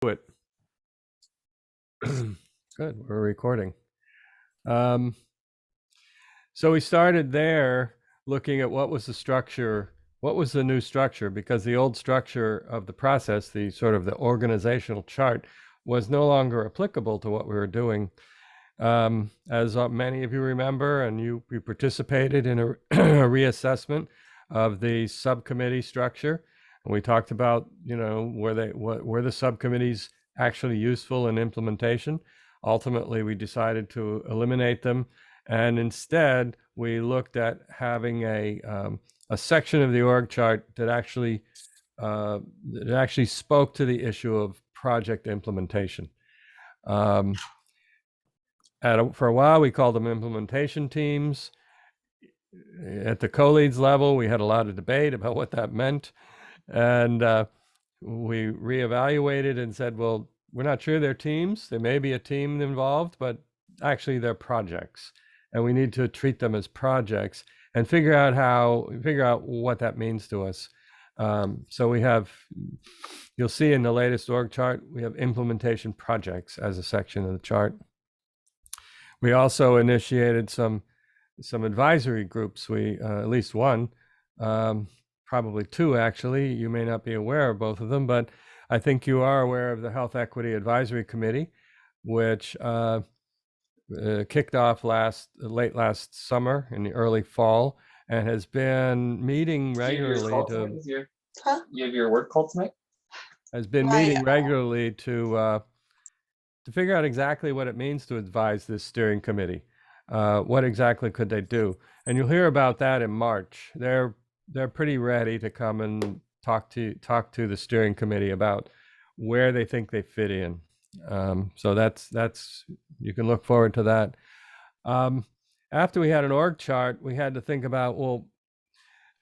it. Good, we're recording. So we started there looking at what was the structure, what was the new structure, because the old structure of the process, the sort of the organizational chart, was no longer applicable to what we were doing. As many of you remember, and you participated in a reassessment of the subcommittee structure, and we talked about, were the subcommittees actually useful in implementation. Ultimately, we decided to eliminate them, and instead we looked at having a section of the org chart that actually spoke to the issue of project implementation. For a while, we called them implementation teams. At the co-leads level, we had a lot of debate about what that meant. And we reevaluated and said, well, we're not sure they're teams. There may be a team involved, but actually they're projects. And we need to treat them as projects and figure out what that means to us. So we have, you'll see in the latest org chart, we have implementation projects as a section of the chart. We also initiated some advisory groups. We at least one, probably two actually. You may not be aware of both of them, but I think you are aware of the Health Equity Advisory Committee, which kicked off late last summer in the early fall, and has been meeting regularly You have your work call tonight? Has been meeting regularly to figure out exactly what it means to advise this steering committee. What exactly could they do? And you'll hear about that in March. They're pretty ready to come and talk to the steering committee about where they think they fit in. So that's you can look forward to that. After we had an org chart, we had to think about, well,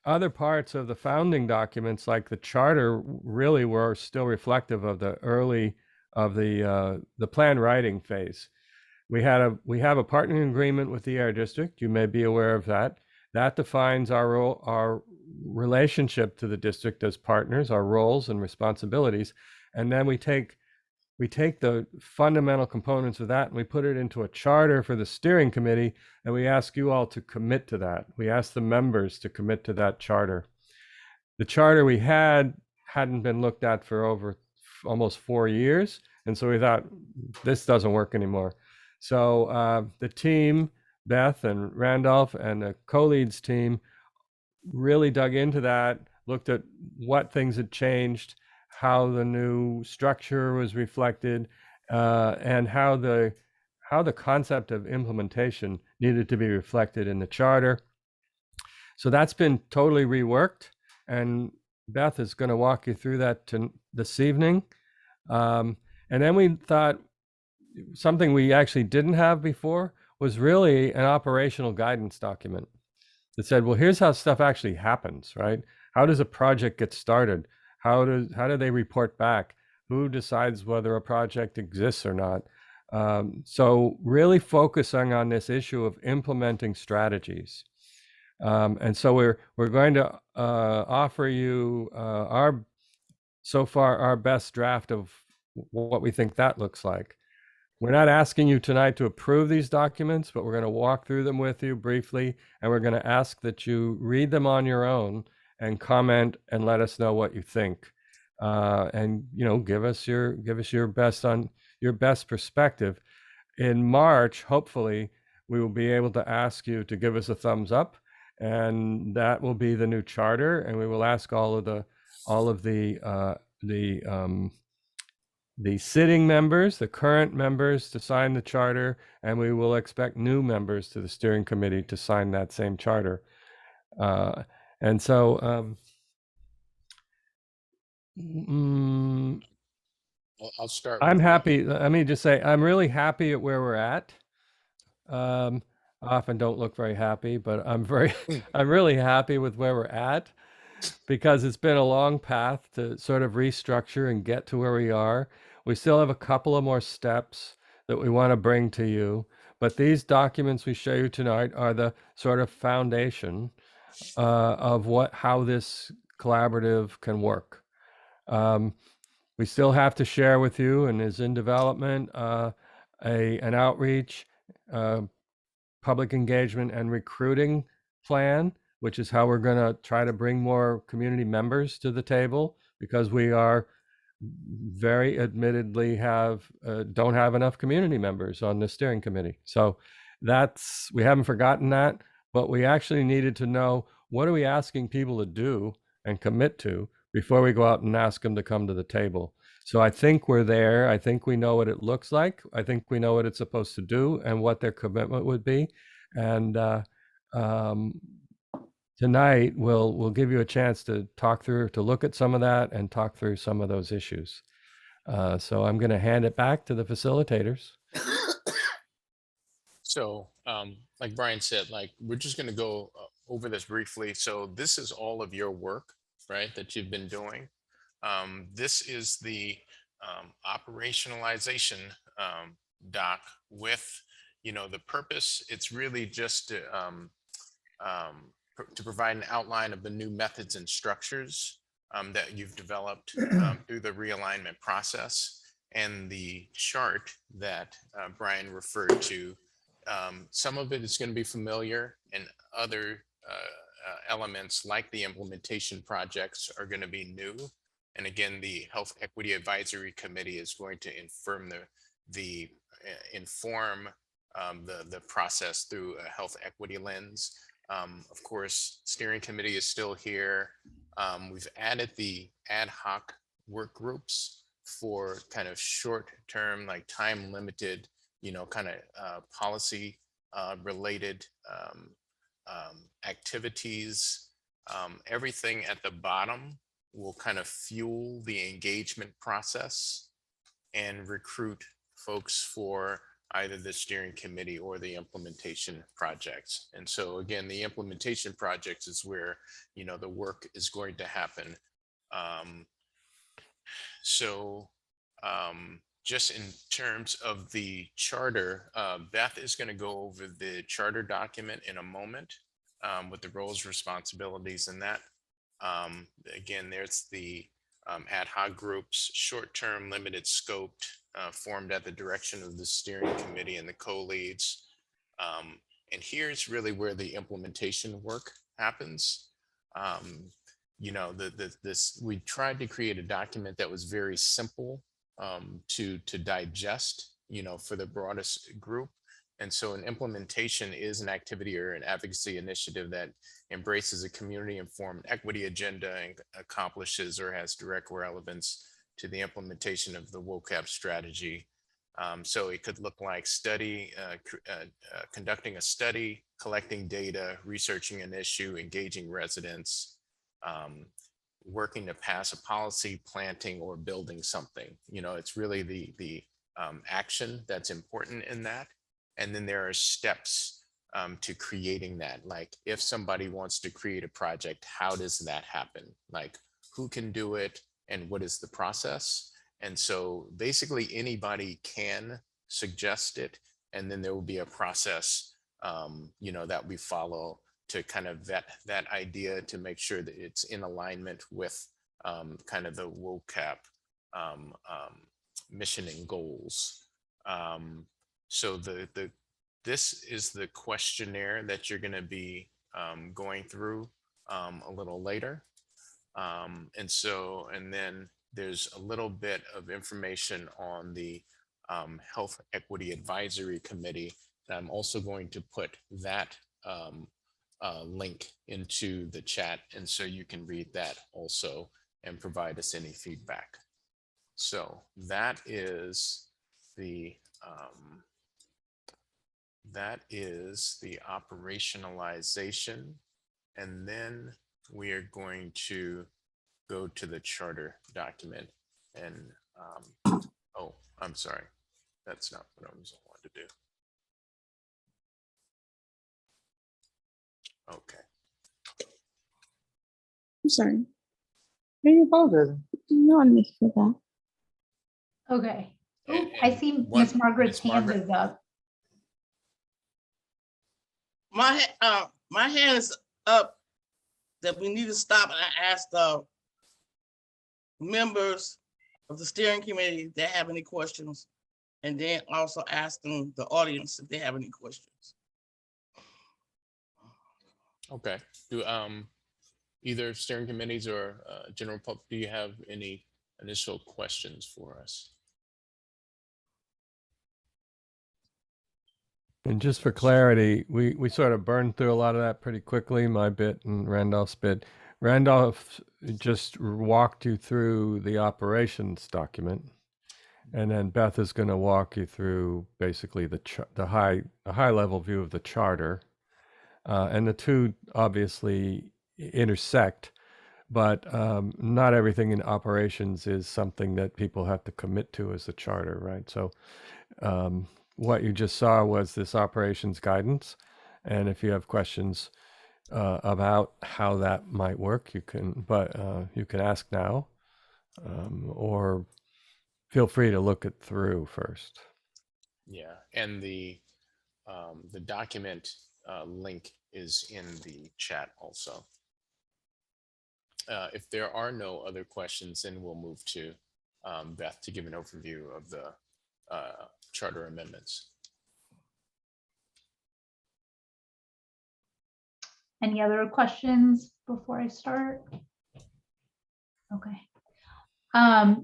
other parts of the founding documents, like the charter, really were still reflective of the early of the plan writing phase. We have a partnering agreement with the Air District. You may be aware of that. That defines our role, our relationship to the district as partners, our roles and responsibilities, and then we take the fundamental components of that and we put it into a charter for the steering committee, and we ask you all to commit to that. We ask the members to commit to that charter. The charter we hadn't been looked at for over almost 4 years, and so we thought this doesn't work anymore. So the team, Beth and Randolph and the co-leads team, really dug into that, looked at what things had changed, how the new structure was reflected, and how the concept of implementation needed to be reflected in the charter. So that's been totally reworked, and Beth is going to walk you through that this evening. And then we thought something we actually didn't have before was really an operational guidance document that said, well, here's how stuff actually happens, right? How does a project get started? How do they report back? Who decides whether a project exists or not? So really focusing on this issue of implementing strategies. And so we're going to offer you our best draft of what we think that looks like. We're not asking you tonight to approve these documents, but we're going to walk through them with you briefly, and we're going to ask that you read them on your own and comment and let us know what you think. And give us your best perspective. In March, hopefully, we will be able to ask you to give us a thumbs up, and that will be the new charter. And we will ask all of the sitting members, the current members, to sign the charter, and we will expect new members to the steering committee to sign that same charter. And so I'll start. I'm happy. Let me just say, I'm really happy at where we're at. I often don't look very happy, but I'm really happy with where we're at, because it's been a long path to sort of restructure and get to where we are. We still have a couple of more steps that we want to bring to you, but these documents we show you tonight are the sort of foundation of how this collaborative can work. We still have to share with you, and is in development, an outreach, public engagement and recruiting plan, which is how we're going to try to bring more community members to the table, because we are very admittedly don't have enough community members on the steering committee. So we haven't forgotten that, but we actually needed to know, what are we asking people to do and commit to before we go out and ask them to come to the table. So I think we're there. I think we know what it looks like. I think we know what it's supposed to do and what their commitment would be. And tonight we'll give you a chance to look at some of that and talk through some of those issues. So I'm going to hand it back to the facilitators. So like Brian said, like, we're just going to go over this briefly. So this is all of your work, right, that you've been doing. This is the operationalization doc with, the purpose. It's really just to provide an outline of the new methods and structures that you've developed through the realignment process, and the chart that Brian referred to. Some of it is going to be familiar, and other elements like the implementation projects are going to be new. And again, the Health Equity Advisory Committee is going to inform the process through a health equity lens. Of course, steering committee is still here. We've added the ad hoc work groups for kind of short term, like time limited, kind of policy related activities. Everything at the bottom will kind of fuel the engagement process and recruit folks for either the steering committee or the implementation projects. And so again, the implementation projects is where, the work is going to happen. Just in terms of the charter, Beth is going to go over the charter document in a moment with the roles, responsibilities, and that. Again, there's the ad hoc groups, short-term, limited scoped, formed at the direction of the steering committee and the co-leads. And here's really where the implementation work happens. We tried to create a document that was very simple to digest, for the broadest group. And so an implementation is an activity or an advocacy initiative that embraces a community-informed equity agenda and accomplishes or has direct relevance to the implementation of the WOCAP strategy. So it could look like conducting a study, collecting data, researching an issue, engaging residents, working to pass a policy, planting, or building something. It's really the action that's important in that. And then there are steps to creating that. Like, if somebody wants to create a project, how does that happen? Like, who can do it and what is the process? And so basically anybody can suggest it, and then there will be a process, that we follow to kind of vet that idea to make sure that it's in alignment with kind of the WOCAP mission and goals. So this is the questionnaire that you're going to be going through a little later. And then there's a little bit of information on the Health Equity Advisory Committee. And I'm also going to put that link into the chat, and so you can read that also and provide us any feedback. So that is the operationalization, and then we are going to go to the charter document. And oh, I'm sorry, that's not what I was wanting to do. Okay. I'm sorry. Who you apologizing? No one missed for that. Okay. And- I and see one- Miss Margaret's Miss hand Margaret? is up. My hand is up that we need to stop, and I asked the members of the steering committee if they have any questions, and then also asking the audience if they have any questions. Okay. Do either steering committees or general public, do you have any initial questions for us? And just for clarity, we sort of burned through a lot of that pretty quickly, my bit and Randolph's bit. Randolph just walked you through the operations document, and then Beth is going to walk you through basically the high level view of the charter, and the two obviously intersect, but not everything in operations is something that people have to commit to as the charter, right? So what you just saw was this operations guidance, and if you have questions about how that might work, you can ask now, or feel free to look it through first. Yeah, and the document link is in the chat also. If there are no other questions, then we'll move to Beth to give an overview of the charter amendments. Any other questions before I start? Okay.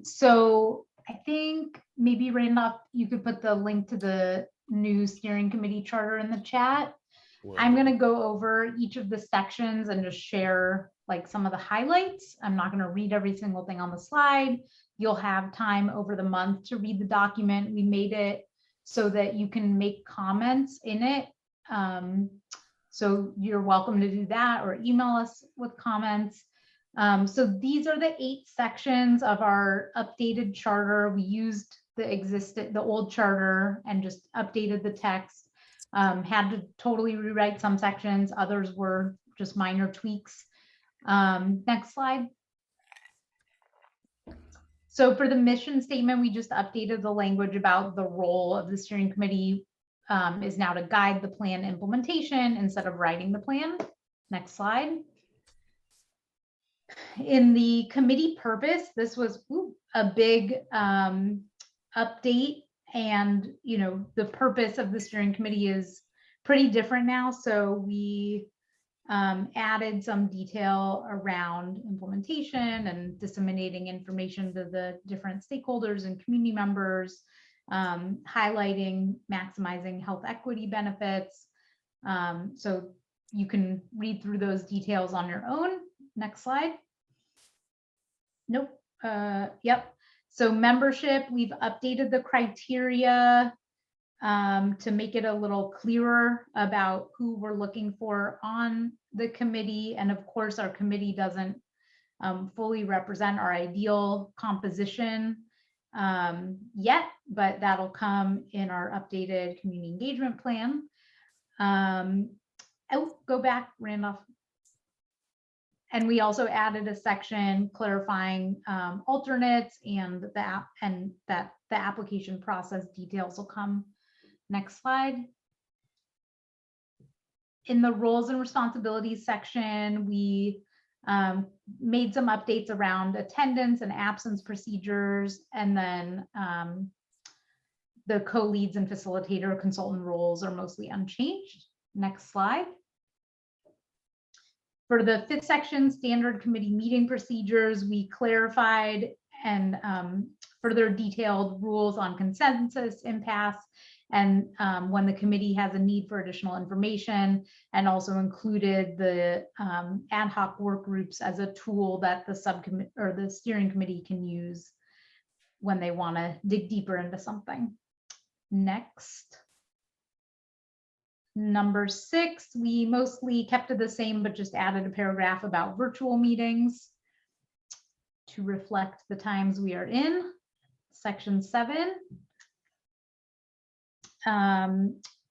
So I think maybe Randolph, you could put the link to the new steering committee charter in the chat. I'm going to go over each of the sections and just share like some of the highlights. I'm not going to read every single thing on the slide. You'll have time over the month to read the document. We made it so that you can make comments in it. So you're welcome to do that or email us with comments. So these are the 8 sections of our updated charter. We used the old charter and just updated the text. Had to totally rewrite some sections. Others were just minor tweaks. Next slide. So for the mission statement, we just updated the language about the role of the steering committee is now to guide the plan implementation instead of writing the plan. Next slide. In the committee purpose, this was a big update, and the purpose of the steering committee is pretty different now. So we added some detail around implementation and disseminating information to the different stakeholders and community members, highlighting maximizing health equity benefits. So you can read through those details on your own. Next slide. Nope. Yep. So membership, we've updated the criteria to make it a little clearer about who we're looking for on the committee. And of course, our committee doesn't fully represent our ideal composition yet, but that'll come in our updated community engagement plan. Go back, Randolph. And we also added a section clarifying alternates and that the application process details will come. Next slide. In the roles and responsibilities section, we made some updates around attendance and absence procedures, and then the co-leads and facilitator consultant roles are mostly unchanged. Next slide. For the 5th section, standard committee meeting procedures, we clarified and further detailed rules on consensus, impasse, and when the committee has a need for additional information, and also included the ad hoc work groups as a tool that the subcommittee or the steering committee can use when they want to dig deeper into something. Next. Number 6, we mostly kept it the same, but just added a paragraph about virtual meetings to reflect the times we are in. Section 7.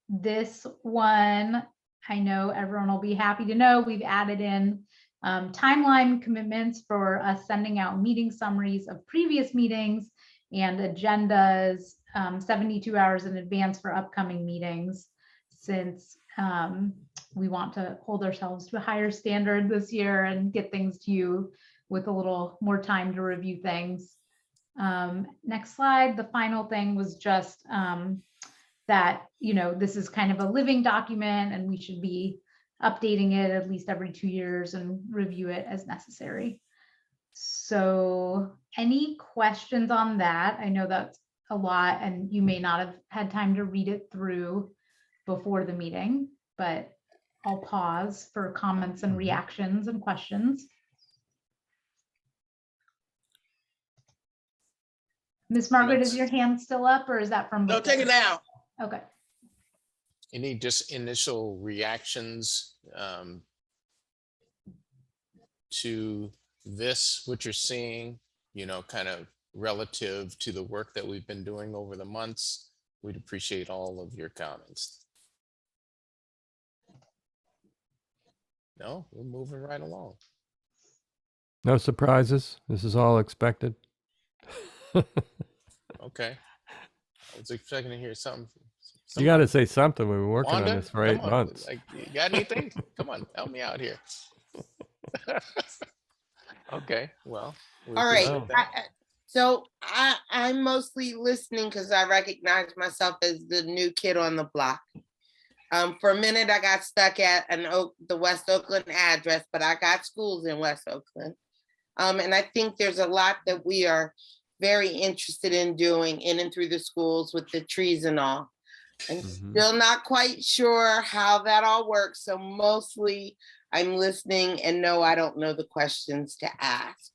This one, I know everyone will be happy to know, we've added in timeline commitments for us sending out meeting summaries of previous meetings and agendas 72 hours in advance for upcoming meetings, since we want to hold ourselves to a higher standard this year and get things to you with a little more time to review things. Next slide. The final thing was just that, this is kind of a living document and we should be updating it at least every 2 years and review it as necessary. So any questions on that? I know that's a lot and you may not have had time to read it through before the meeting, but I'll pause for comments and reactions and questions. Miss Margaret, is your hand still up or is that from? No, take it before? down. Okay. Any just initial reactions to this, what you're seeing, kind of relative to the work that we've been doing over the months? We'd appreciate all of your comments. No, we're moving right along. No surprises. This is all expected. Okay. I was expecting to hear something. You got to say something. We've been working Wanda, on this for come 8 on. months. Like, you got anything? Come on, help me out here. Okay, well. we All right. appreciate that. So I'm mostly listening because I recognize myself as the new kid on the block. For a minute, I got stuck at the West Oakland address, but I got schools in West Oakland. And I think there's a lot that we are very interested in doing in and through the schools with the trees and all. I'm still not quite sure how that all works. So mostly I'm listening and no, I don't know the questions to ask,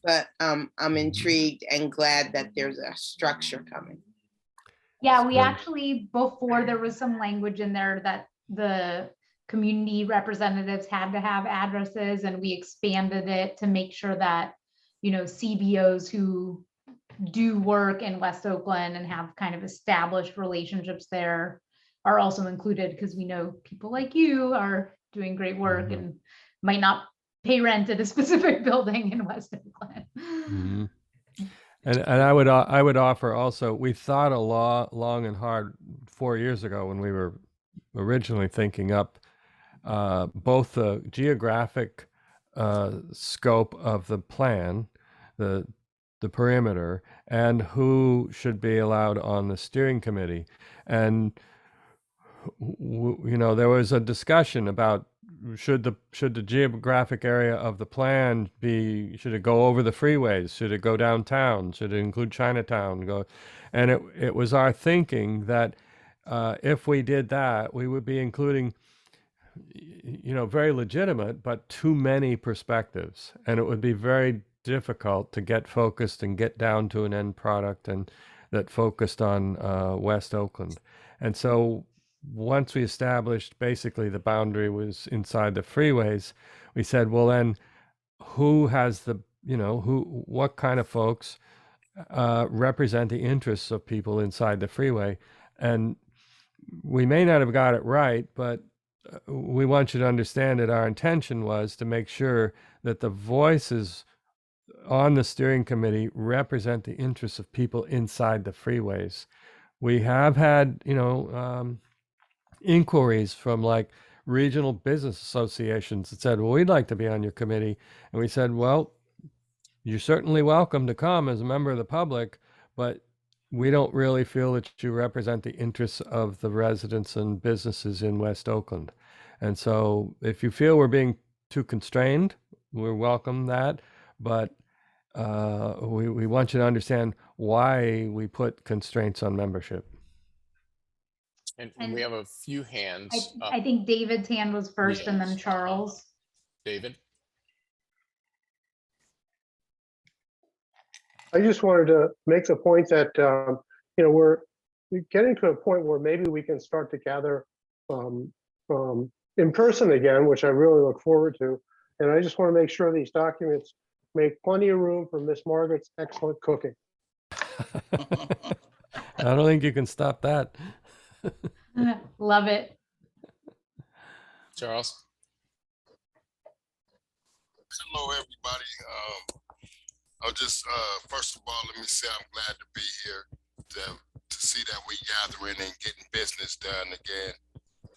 but I'm intrigued and glad that there's a structure coming. Yeah, we Good. actually, before there was some language in there that the community representatives had to have addresses and we expanded it to make sure that, CBOs who do work in West Oakland and have kind of established relationships there are also included because we know people like you are doing great work and might not pay rent at a specific building in West Oakland. And I would offer also, we thought a lot long and hard 4 years ago when we were originally thinking up both the geographic scope of the plan, the perimeter, and who should be allowed on the steering committee. And there was a discussion about should the geographic area of the plan should it go over the freeways, should it go downtown, should it include Chinatown, and it was our thinking that if we did that, we would be including very legitimate but too many perspectives, and it would be very difficult to get focused and get down to an end product and that focused on West Oakland. And so once we established basically the boundary was inside the freeways, we said, well, then who has what kind of folks represent the interests of people inside the freeway? And we may not have got it right, but we want you to understand that our intention was to make sure that the voices on the steering committee represent the interests of people inside the freeways. We have had, inquiries from like regional business associations that said, well, we'd like to be on your committee. And we said, well, you're certainly welcome to come as a member of the public, but we don't really feel that you represent the interests of the residents and businesses in West Oakland. And so if you feel we're being too constrained, we welcome that. But we want you to understand why we put constraints on membership. And we have a few hands up. I think David's hand was first and then Yes. Charles. David? I just wanted to make the point that, we're getting to a point where maybe we can start to gather in person again, which I really look forward to. And I just want to make sure these documents make plenty of room for Miss Margaret's excellent cooking. I don't think you can stop that. Love it. Charles? Hello, everybody. I'll just, first of all, let me say I'm glad to be here to see that we gathering and getting business done again,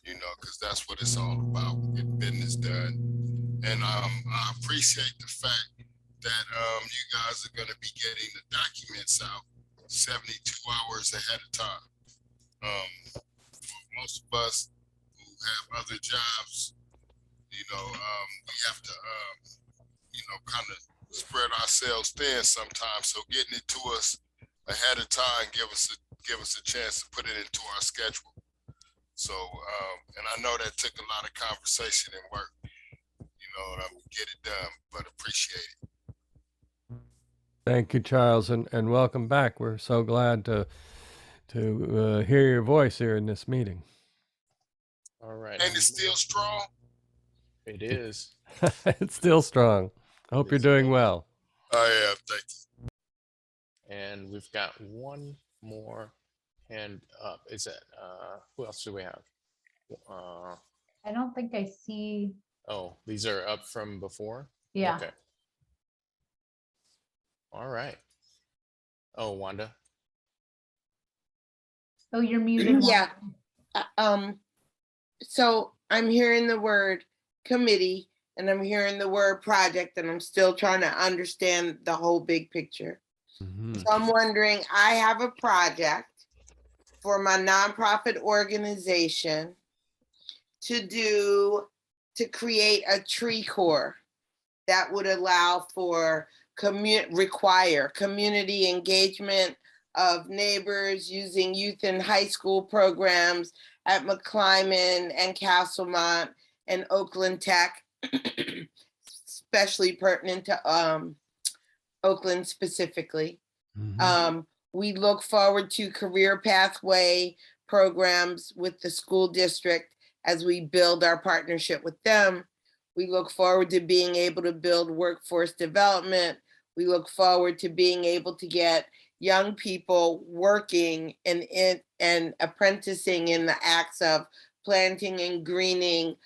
because that's what it's all about, getting business done. And I appreciate the fact that you guys are going to be getting the documents out 72 hours ahead of time. For most of us who have other jobs, we have to, kind of spread ourselves thin sometimes. So getting it to us ahead of time give us a chance to put it into our schedule. So, and I know that took a lot of conversation and work, get it done, but appreciate it. Thank you, Charles, and welcome back. We're so glad to hear your voice here in this meeting. All right. And it's still strong. It is. It's still strong. I hope you're doing well. I am. Thank you. And we've got one more hand up. Is that who else do we have? I don't think I see. Oh, these are up from before? Yeah. Okay. All right. Oh, Wanda. Oh, you're muted. Yeah. Wanda. So I'm hearing the word committee and I'm hearing the word project, and I'm still trying to understand the whole big picture. Mhm. So I'm wondering, I have a project for my nonprofit organization to create a tree core that would allow for require community engagement of neighbors using youth and high school programs at McClyman and Castlemont and Oakland Tech, especially pertinent to Oakland specifically. Mhm. We look forward to career pathway programs with the school district as we build our partnership with them. We look forward to being able to build workforce development. We look forward to being able to get young people working and apprenticing in the acts of planting and greening,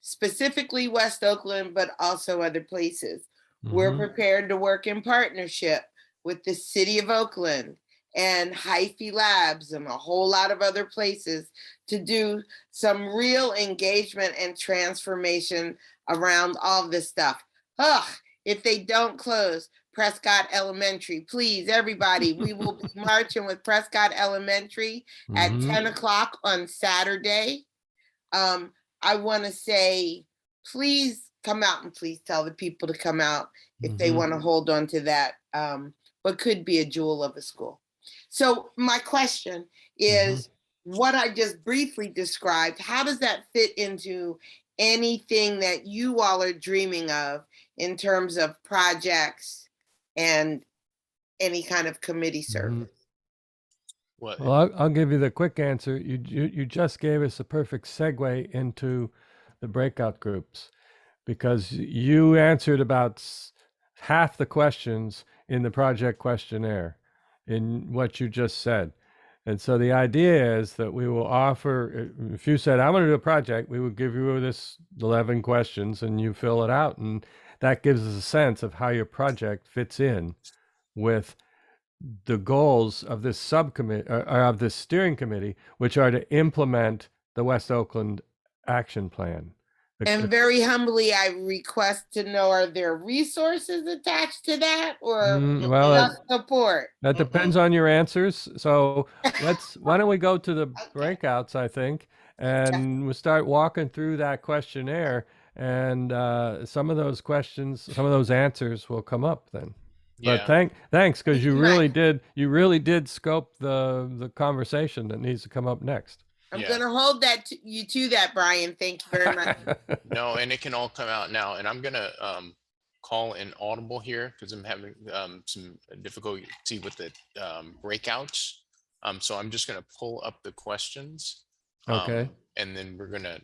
specifically West Oakland, but also other places. We're Mhm. prepared to work in partnership with the city of Oakland and Hyphy Labs and a whole lot of other places to do some real engagement and transformation around all this stuff. Ugh, if they don't close Prescott Elementary, please, everybody, we will be marching with Prescott Elementary at Mhm. 10 o'clock on Saturday. I want to say, please come out and please tell the people to come out if they Mhm. want to hold on to that, what could be a jewel of a school. So my question is, what I just briefly described, how does that fit into anything that you all are dreaming of in terms of projects and any kind of committee service? What? Well, I'll give you the quick answer. You just gave us a perfect segue into the breakout groups, because you answered about half the questions in the project questionnaire in what you just said. And so the idea is that we will offer, if you said, I'm going to do a project, we would give you this 11 questions and you fill it out. And that gives us a sense of how your project fits in with the goals of this subcommittee or of this steering committee, which are to implement the West Oakland action plan. And very humbly, I request to know, are there resources attached to that or Well, just support? that depends on your answers. So why don't we go to the breakouts, I think, and we'll start walking through that questionnaire, and some of those questions, some of those answers will come up then. But Yeah. thanks, because you really did scope the conversation that needs to come up next. I'm Yeah. gonna hold that you to that, Brian. Thank you very much. No, and it can all come out now. And I'm gonna call an audible here because I'm having some difficulty with the breakouts. So I'm just gonna pull up the questions. Okay. And then we're gonna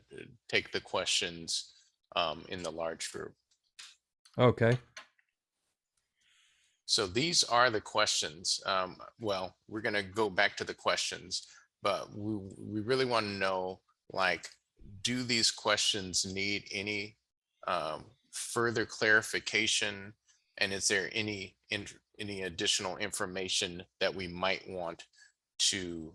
take the questions in the large group. Okay. So these are the questions. Well, we're going to go back to the questions, but we really want to know, like, do these questions need any further clarification? And is there any additional information that we might want to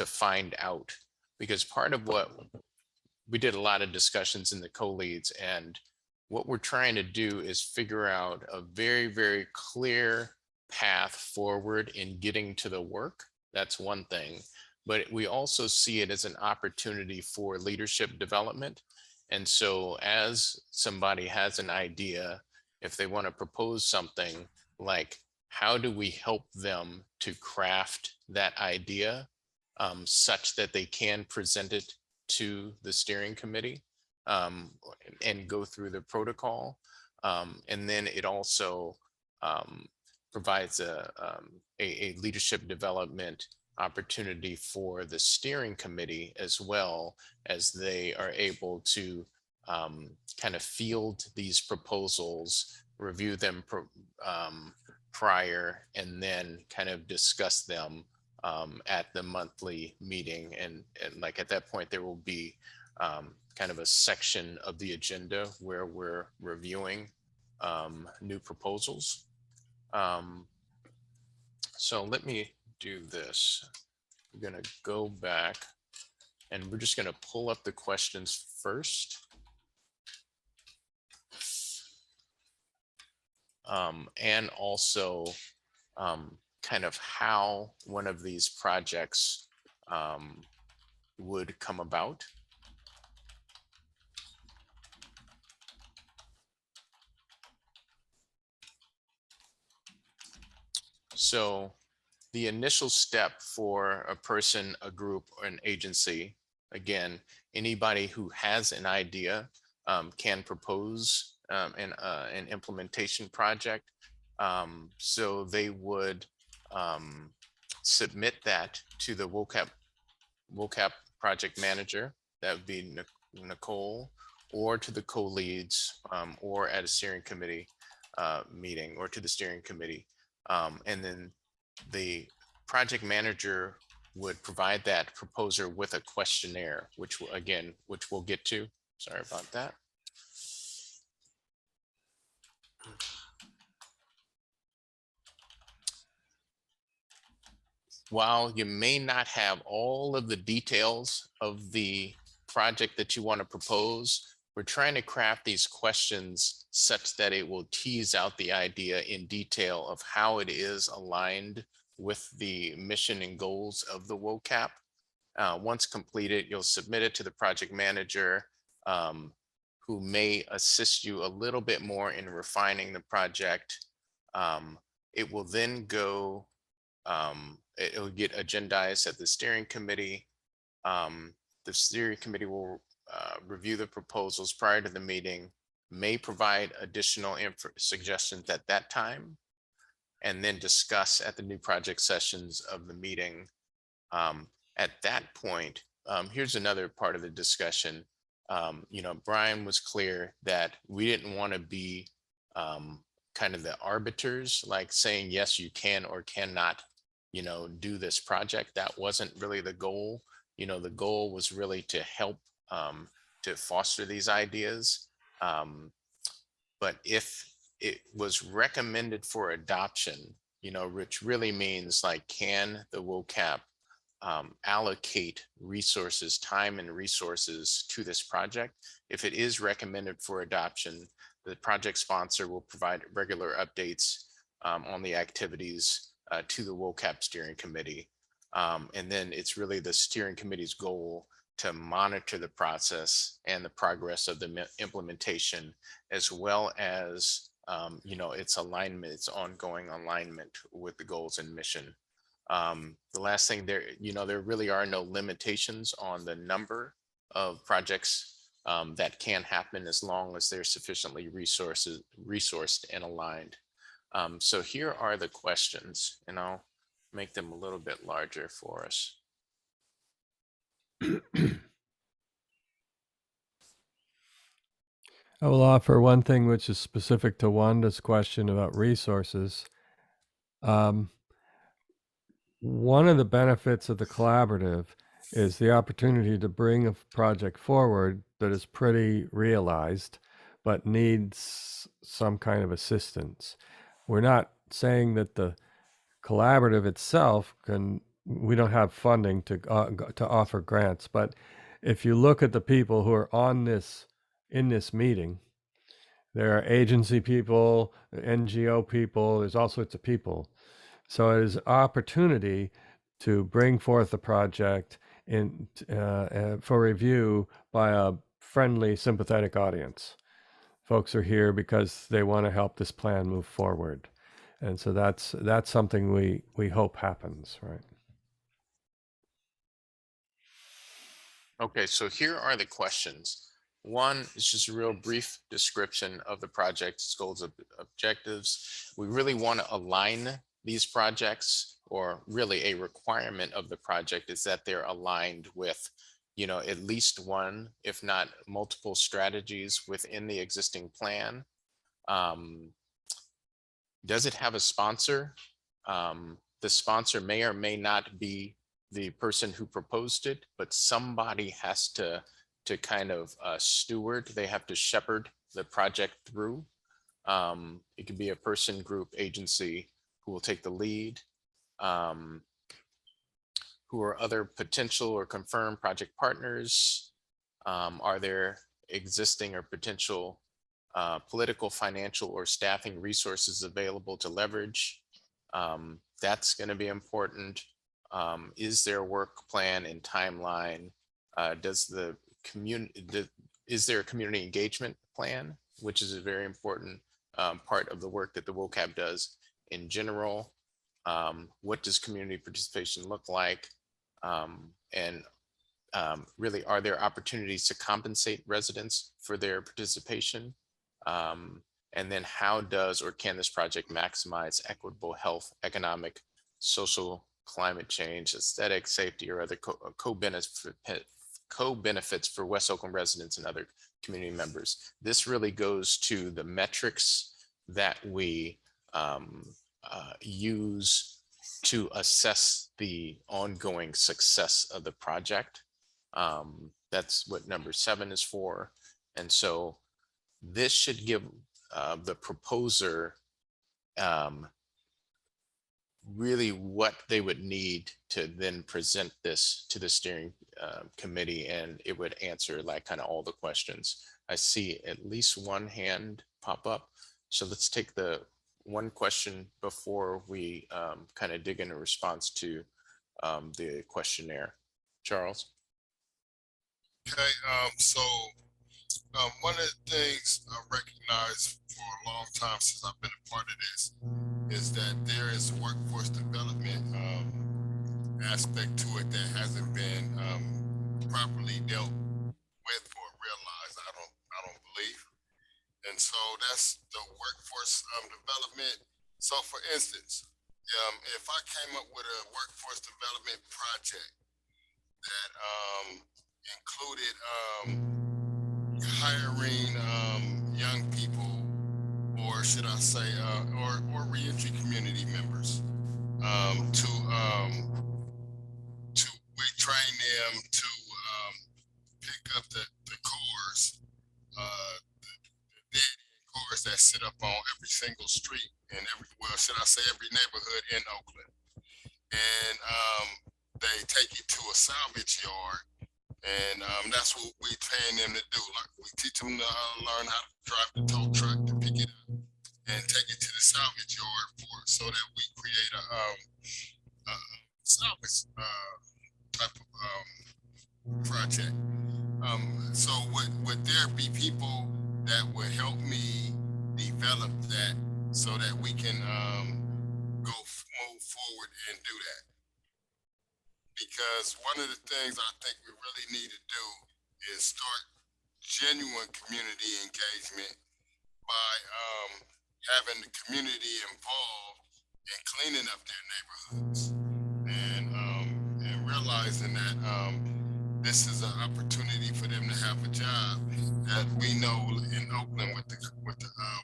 find out? Because part of what we did a lot of discussions in the co-leads, and what we're trying to do is figure out a very, very clear path forward in getting to the work. That's one thing. But we also see it as an opportunity for leadership development. And so as somebody has an idea, if they want to propose something, like how do we help them to craft that idea such that they can present it to the steering committee and go through the protocol. And then it also provides a leadership development opportunity for the steering committee as well, as they are able to kind of field these proposals, review them prior, and then kind of discuss them at the monthly meeting. And like at that point, there will be kind of a section of the agenda where we're reviewing new proposals. So let me do this. I'm gonna go back and we're just gonna pull up the questions first. And also kind of how one of these projects would come about. So the initial step for a person, a group, or an agency, again, anybody who has an idea can propose an implementation project. So they would submit that to the WOCAP project manager, that would be Nicole, or to the co-leads, or at a steering committee meeting, or to the steering committee. And then the project manager would provide that proposer with a questionnaire, which we'll get to. Sorry about that. While you may not have all of the details of the project that you want to propose, we're trying to craft these questions such that it will tease out the idea in detail of how it is aligned with the mission and goals of the WOCAP. Once completed, you'll submit it to the project manager, who may assist you a little bit more in refining the project. It will then go, it will get agendized at the steering committee. The steering committee will review the proposals prior to the meeting, may provide additional suggestions at that time, and then discuss at the new project sessions of the meeting. At that point, here's another part of the discussion. Brian was clear that we didn't want to be kind of the arbiters, like saying, yes, you can or cannot, do this project. That wasn't really the goal. The goal was really to help to foster these ideas. But if it was recommended for adoption, which really means like, can the WOCAP allocate resources, time and resources to this project? If it is recommended for adoption, the project sponsor will provide regular updates on the activities to the WOCAP steering committee. And then it's really the steering committee's goal to monitor the process and the progress of the implementation, as well as its alignment, its ongoing alignment with the goals and mission. The last thing there, there really are no limitations on the number of projects that can happen, as long as they're sufficiently resourced and aligned. So here are the questions, and I'll make them a little bit larger for us. I will offer one thing which is specific to Wanda's question about resources. One of the benefits of the collaborative is the opportunity to bring a project forward that is pretty realized, but needs some kind of assistance. We're not saying that the collaborative itself we don't have funding to offer grants, but if you look at the people who are in this meeting, There are agency people, NGO people, there's all sorts of people. So it is an opportunity to bring forth the project for review by a friendly, sympathetic audience. Folks are here because they want to help this plan move forward. And so that's something we hope happens, right? Okay, so here are the questions. One is just a real brief description of the project's goals, objectives. We really want to align these projects, or really a requirement of the project is that they're aligned with, at least one, if not multiple strategies within the existing plan. Does it have a sponsor? The sponsor may or may not be the person who proposed it, but somebody has to kind of steward. They have to shepherd the project through. It could be a person, group, agency who will take the lead. Who are other potential or confirmed project partners? Are there existing or potential political, financial, or staffing resources available to leverage? That's going to be important. Is there a work plan and timeline? Is there a community engagement plan, which is a very important part of the work that the WOCAP does in general? What does community participation look like? Really, are there opportunities to compensate residents for their participation? And then how does or can this project maximize equitable health, economic, social, climate change, aesthetic, safety, or other co-benefits for West Oakland residents and other community members? This really goes to the metrics that we use to assess the ongoing success of the project. That's what number 7 is for. And so this should give the proposer really what they would need to then present this to the steering committee, and it would answer like kind of all the questions. I see at least one hand pop up. So let's take the one question before we kind of dig into response to the questionnaire. Charles. Okay, one of the things I recognize for a long time since I've been a part of this is that there is a workforce development aspect to it that hasn't been properly dealt with or realized. I don't believe, and so that's the workforce development. So, for instance, if I came up with a workforce development project that included hiring young people, or should I say, or reentry community members, to we train them to pick up the cars, the cars that sit up on every single street in every neighborhood in Oakland, and they take it to a salvage yard. And that's what we train them to do. Like, we teach them to learn how to drive the tow truck, to pick it up and take it to the salvage yard so that we create a salvage type of project. So would there be people that would help me develop that so that we can move forward and do that? Because one of the things I think we really need to do is start genuine community engagement by having the community involved in cleaning up their neighborhoods, and realizing that this is an opportunity for them to have a job that we know in Oakland with the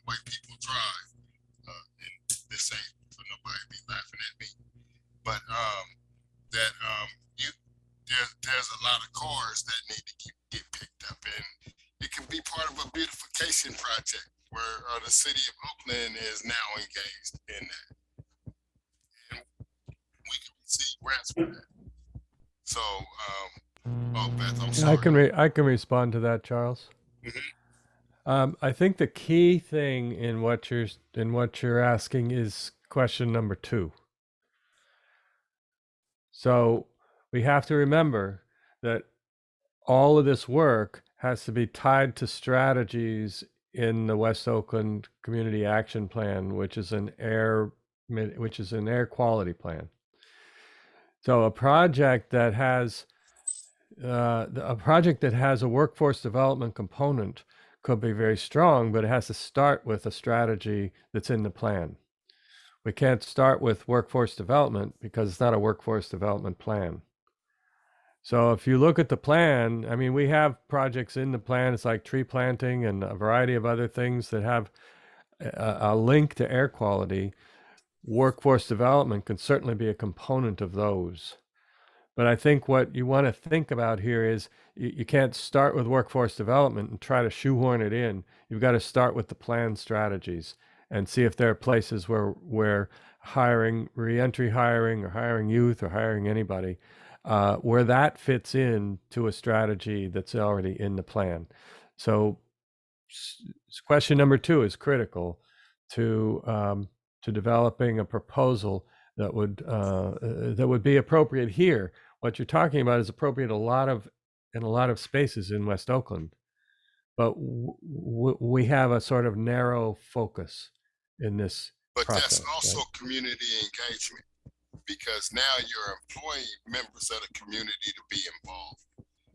white people drive. And this ain't for nobody to be laughing at me, but that there's a lot of cars that need to get picked up, and it can be part of a beautification project where the city of Oakland is now engaged in that, and we can receive grants for that. So, Beth, I'm sorry. I can respond to that, Charles. I think the key thing in what you're asking is question number 2. So we have to remember that all of this work has to be tied to strategies in the West Oakland Community Action Plan, which is an air quality plan. So a project that has a workforce development component could be very strong, but it has to start with a strategy that's in the plan. We can't start with workforce development because it's not a workforce development plan. So if you look at the plan, I mean, we have projects in the plan. It's like tree planting and a variety of other things that have a link to air quality. Workforce development can certainly be a component of those. But I think what you want to think about here is you can't start with workforce development and try to shoehorn it in. You've got to start with the plan strategies and see if there are places where hiring, reentry hiring, or hiring youth, or hiring anybody, where that fits in to a strategy that's already in the plan. So question number 2 is critical to developing a proposal that would be appropriate here. What you're talking about is appropriate in a lot of spaces in West Oakland, but we have a sort of narrow focus in this But process. that's also Right? community engagement, because now you're employing members of the community to be involved.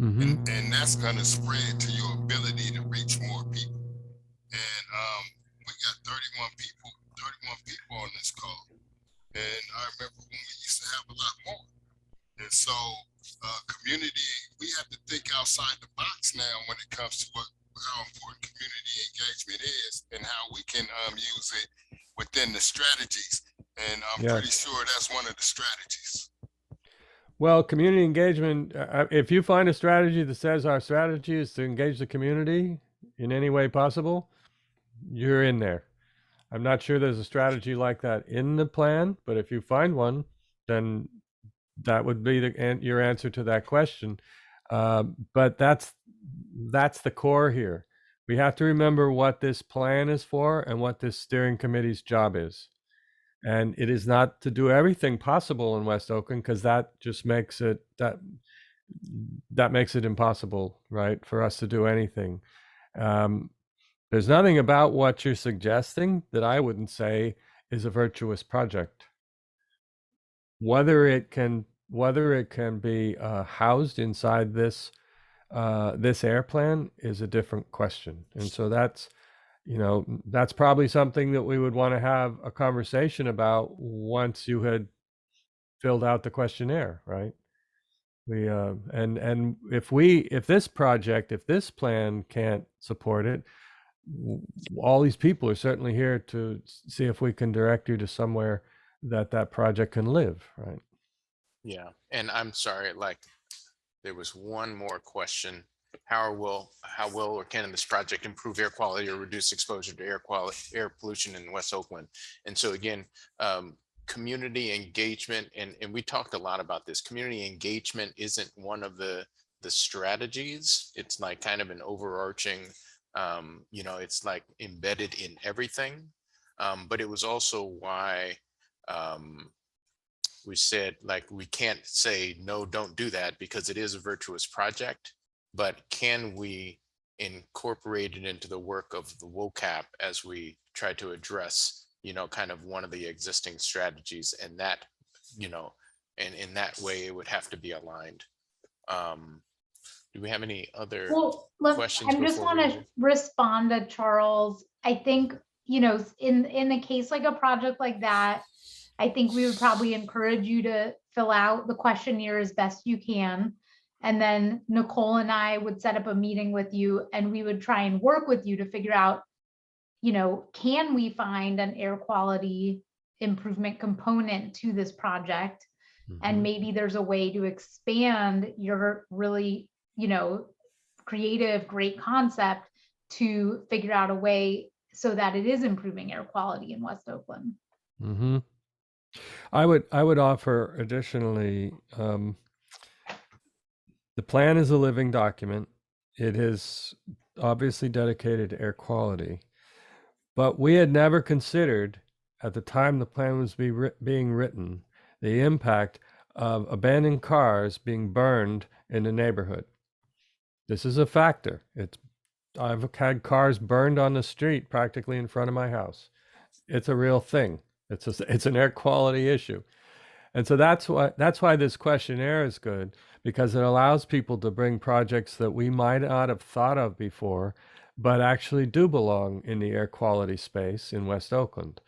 Mm-hmm. And that's going to spread to your ability to reach more people. And we got 31 people on this call. And I remember when we used to have a lot more. And so community, we have to think outside the box now when it comes to how important community engagement is and how we can use it within the strategies. And I'm pretty sure that's one of the strategies. Well, community engagement, if you find a strategy that says our strategy is to engage the community in any way possible, you're in there. I'm not sure there's a strategy like that in the plan, but if you find one, then that would be your answer to that question. But that's the core here. We have to remember what this plan is for and what this steering committee's job is. And it is not to do everything possible in West Oakland, because that just makes it that makes it impossible, right, for us to do anything. There's nothing about what you're suggesting that I wouldn't say is a virtuous project. Whether it can be housed inside this air plan is a different question. And so that's probably something that we would want to have a conversation about once you had filled out the questionnaire, right? And if this plan can't support it, all these people are certainly here to see if we can direct you to somewhere that project can live, right? Yeah, and I'm sorry, like there was one more question. How will or can this project improve air quality or reduce exposure to air pollution in West Oakland? And so again, community engagement, and we talked a lot about this. Community engagement isn't one of the strategies. It's like kind of an overarching, it's like embedded in everything. But it was also why we said, like, we can't say, no, don't do that, because it is a virtuous project. But can we incorporate it into the work of the WOCAP as we try to address, kind of one of the existing strategies, and that, and in that way it would have to be aligned. Do we have any other questions? I just want to respond to Charles. I think, in the case like a project like that, I think we would probably encourage you to fill out the questionnaire as best you can. And then Nicole and I would set up a meeting with you, and we would try and work with you to figure out, can we find an air quality improvement component to this project? Mm-hmm. And maybe there's a way to expand your really, creative, great concept to figure out a way so that it is improving air quality in West Oakland. Mm-hmm. I would offer additionally, the plan is a living document. It has obviously dedicated to air quality, but we had never considered at the time the plan was being written the impact of abandoned cars being burned in the neighborhood. This is a factor. I've had cars burned on the street practically in front of my house. It's a real thing. It's an air quality issue. And so that's why this questionnaire is good, because it allows people to bring projects that we might not have thought of before, but actually do belong in the air quality space in West Oakland.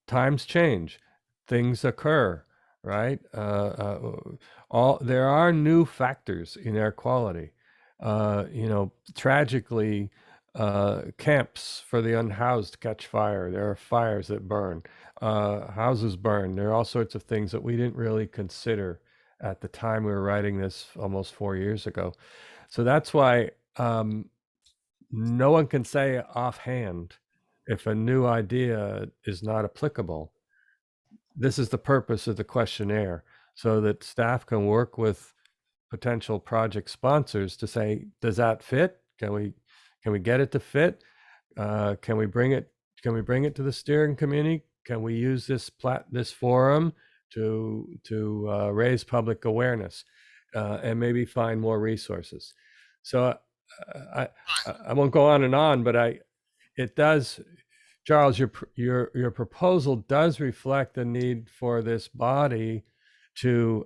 Times change, things occur, right? There are new factors in air quality. Tragically, camps for the unhoused catch fire. There are fires that burn, houses burn. There are all sorts of things that we didn't really consider at the time we were writing this almost 4 years ago. So that's why no one can say offhand if a new idea is not applicable. This is the purpose of the questionnaire, so that staff can work with potential project sponsors to say, does that fit? Can we get it to fit? Can we bring it to the steering committee? Can we use this forum to raise public awareness and maybe find more resources? So I won't go on and on, but it does, Charles, your proposal does reflect the need for this body to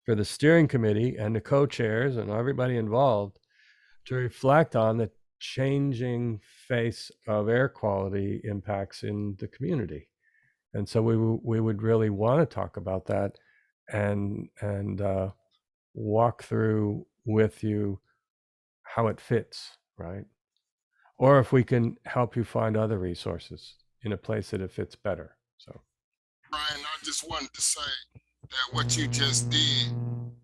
for the steering committee and the co-chairs and everybody involved to reflect on the changing face of air quality impacts in the community. And so we would really want to talk about that and walk through with you how it fits, right? Or if we can help you find other resources in a place that it fits better. So, Brian, I just wanted to say that what you just did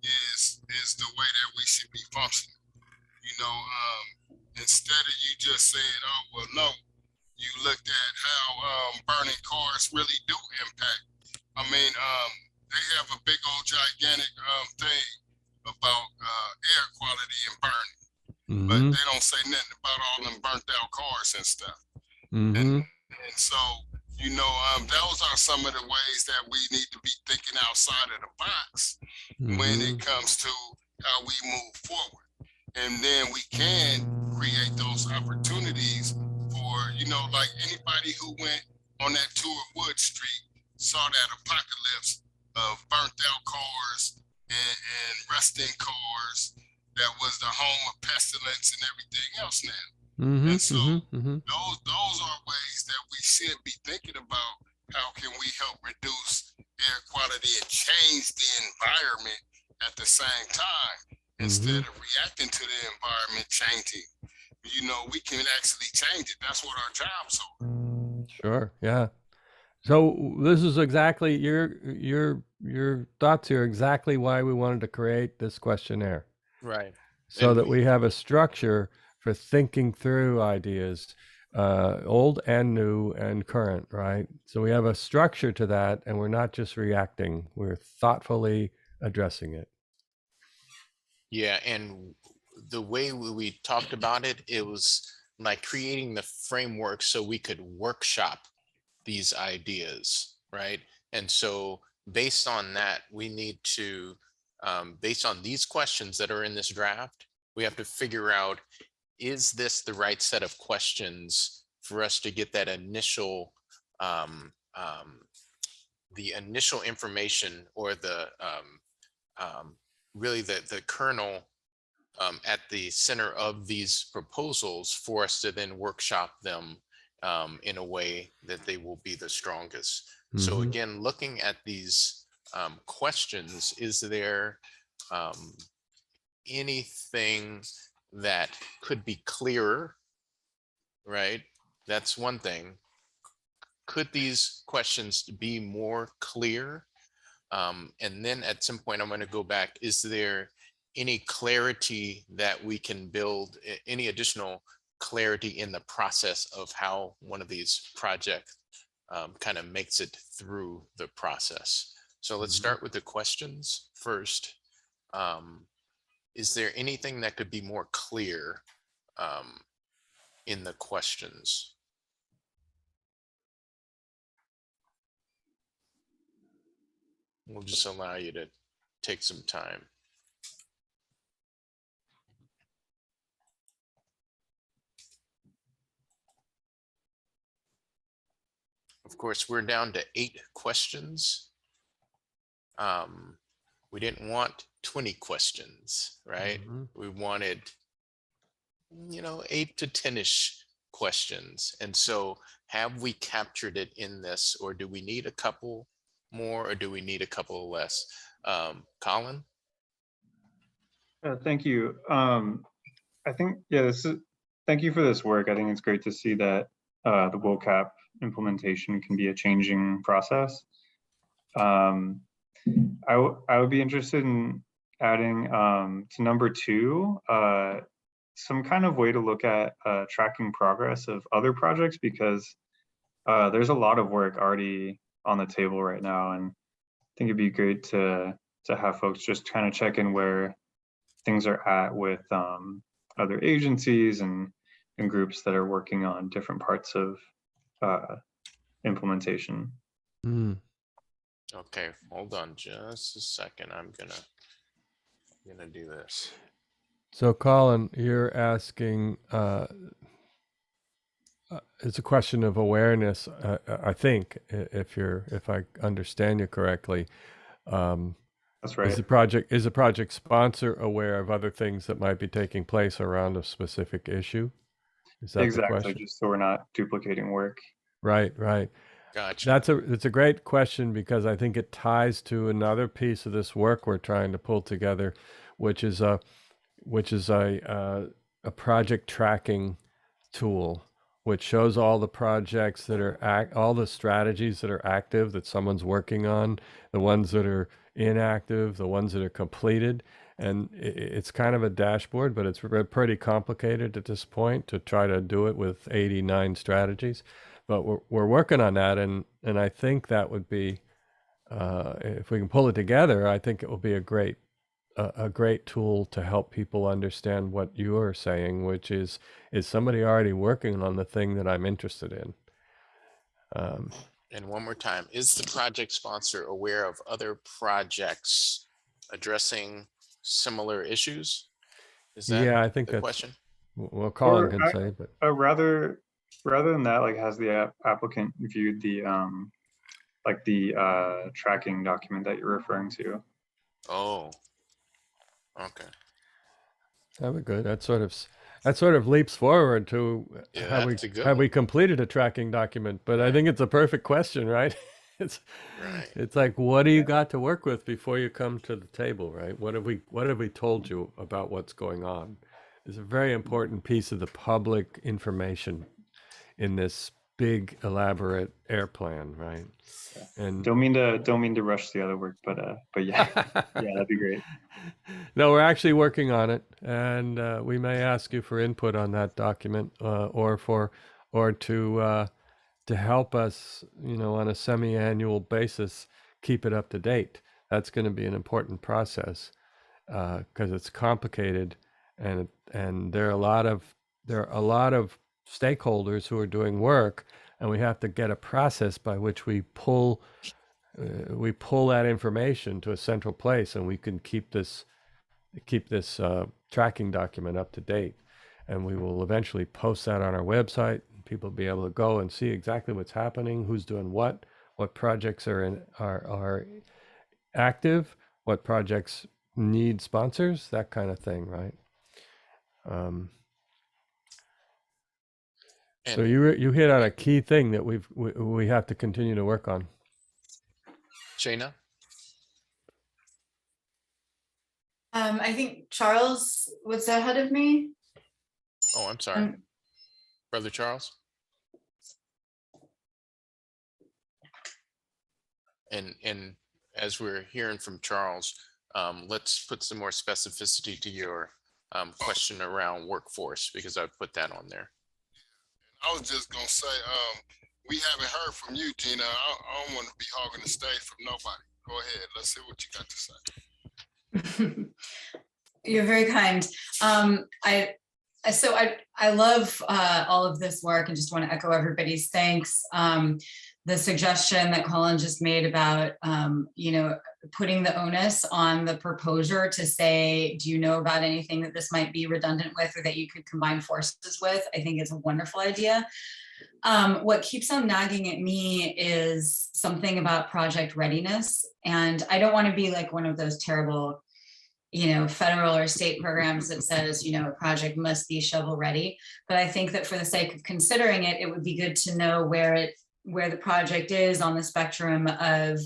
is the way that we should be functioning. Instead of you just saying, "Oh well, no," you looked at how burning cars really do impact. I mean, they have a big old gigantic thing about air quality and burning. But they don't say nothing about all them burnt out cars and stuff. And so, those are some of the ways that we need to be thinking outside of the box when it comes to how we move forward. And then we can create those opportunities for, like anybody who went on that tour of Wood Street saw that apocalypse of burnt out cars and rusting cars that was the home of pestilence and everything else now. And so those are ways that we should be thinking about how can we help reduce air quality and change the environment at the same time. Instead of reacting to the environment changing, we can actually change it. That's what our jobs are. Sure, yeah. So this is exactly your thoughts here. Exactly why we wanted to create this questionnaire. Right. So that we have a structure for thinking through ideas, old and new and current, right? So we have a structure to that, and we're not just reacting, we're thoughtfully addressing it. Yeah, and the way we talked about it, it was like creating the framework so we could workshop these ideas, right? And so based on that, we need to, based on these questions that are in this draft, we have to figure out, is this the right set of questions for us to get that initial, the initial information or the, really the kernel at the center of these proposals for us to then workshop them in a way that they will be the strongest. So again, looking at these questions, is there anything that could be clearer, right? That's one thing. Could these questions be more clear? And then at some point, I'm going to go back. Is there any clarity that we can build, any additional clarity in the process of how one of these projects kind of makes it through the process? So let's start with the questions first. Is there anything that could be more clear in the questions. We'll just allow you to take some time. Of course, we're down to 8 questions. We didn't want 20 questions, right? We wanted, 8 to 10-ish questions. And so have we captured it in this, or do we need a couple more, or do we need a couple less? Colin? Thank you. I think, thank you for this work. I think it's great to see that the WOCAP implementation can be a changing process. I would be interested in adding to number 2, some kind of way to look at tracking progress of other projects, because there's a lot of work already on the table right now. And I think it'd be great to have folks just kind of check in where things are at with other agencies and groups that are working on different parts of implementation. Okay, hold on just a second. I'm gonna do this. So Colin, you're asking, it's a question of awareness, I think, if I understand you correctly. That's right. Is the project sponsor aware of other things that might be taking place around a specific issue? Is that the Exactly, question? just so we're not duplicating work. Right. Gotcha. It's a great question, because I think it ties to another piece of this work we're trying to pull together, which is a project tracking tool, which shows all the projects that are all the strategies that are active that someone's working on, the ones that are inactive, the ones that are completed. And it's kind of a dashboard, but it's pretty complicated at this point to try to do it with 89 strategies. But we're working on that, and I think that would be, if we can pull it together, I think it will be a great tool to help people understand what you are saying, which is somebody already working on the thing that I'm interested in? And one more time, is the project sponsor aware of other projects addressing similar issues? Is that I think the that's question? Well, Colin Or can say, but rather than that, like, has the applicant viewed the tracking document that you're referring to? Oh, okay. that'd be good. That sort of leaps forward to Yeah, have that's a good we one. completed a tracking document? But I think it's a perfect question, right? Right. It's like, what do you got to work with before you come to the table, right? What have we told you about what's going on? It's a very important piece of the public information in this big elaborate air plan, right? And Don't mean to rush the other work, but yeah, that'd be great. No, we're actually working on it, and we may ask you for input on that document, or to help us, on a semi-annual basis, keep it up to date. That's going to be an important process, because it's complicated, and there are a lot of stakeholders who are doing work, and we have to get a process by which we pull that information to a central place, and we can keep this tracking document up to date. And we will eventually post that on our website. People will be able to go and see exactly what's happening, who's doing what projects are active, what projects need sponsors, that kind of thing, right? So you hit on a key thing that we have to continue to work on. Shayna? I think Charles was ahead of me. Oh, I'm sorry. Brother Charles? And as we're hearing from Charles, let's put some more specificity to your question around workforce, because I put that on there. I was just gonna say, we haven't heard from you, Gina. I don't want to be hogging the stage from nobody. Go ahead. Let's see what you got to say. You're very kind. So I love all of this work and just want to echo everybody's thanks. The suggestion that Colin just made about, you know, putting the onus on the proposer to say, do you know about anything that this might be redundant with or that you could combine forces with? I think it's a wonderful idea. What keeps on nagging at me is something about project readiness. And I don't want to be like one of those terrible, you know, federal or state programs that says, you know, a project must be shovel ready. But I think that for the sake of considering it, it would be good to know where the project is on the spectrum of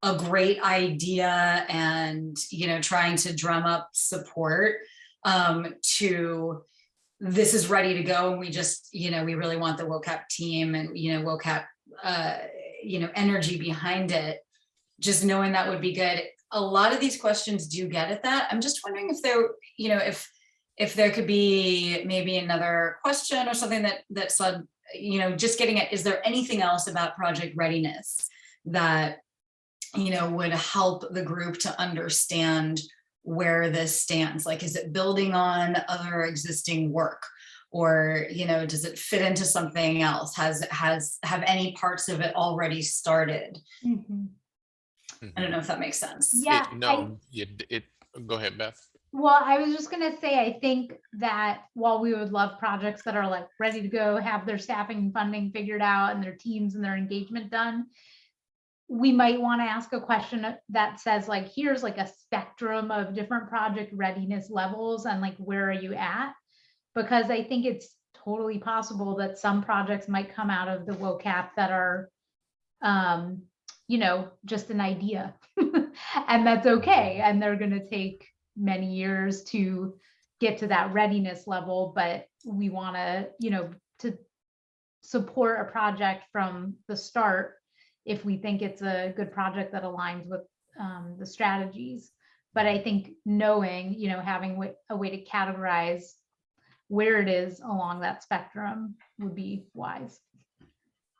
a great idea and, you know, trying to drum up support to this is ready to go. And we just, you know, we really want the WOCAP team and, you know, WOCAP, you know, energy behind it. Just knowing that would be good. A lot of these questions do get at that. I'm just wondering if there, you know, if there could be maybe another question or something that said, you know, just getting at, is there anything else about project readiness that, you know, would help the group to understand where this stands? Like, is it building on other existing work? Or, you know, does it fit into something else? Have any parts of it already started? Mhm. I don't know if that makes sense. Yeah. Go ahead, Beth. Well, I was just gonna say, I think that while we would love projects that are like ready to go, have their staffing and funding figured out and their teams and their engagement done, we might want to ask a question that says like, here's like a spectrum of different project readiness levels and like, where are you at? Because I think it's totally possible that some projects might come out of the WOCAP that are, you know, just an idea and that's okay. And they're going to take many years to get to that readiness level, but we want to, you know, to support a project from the start if we think it's a good project that aligns with the strategies. But I think knowing, you know, having a way to categorize where it is along that spectrum would be wise.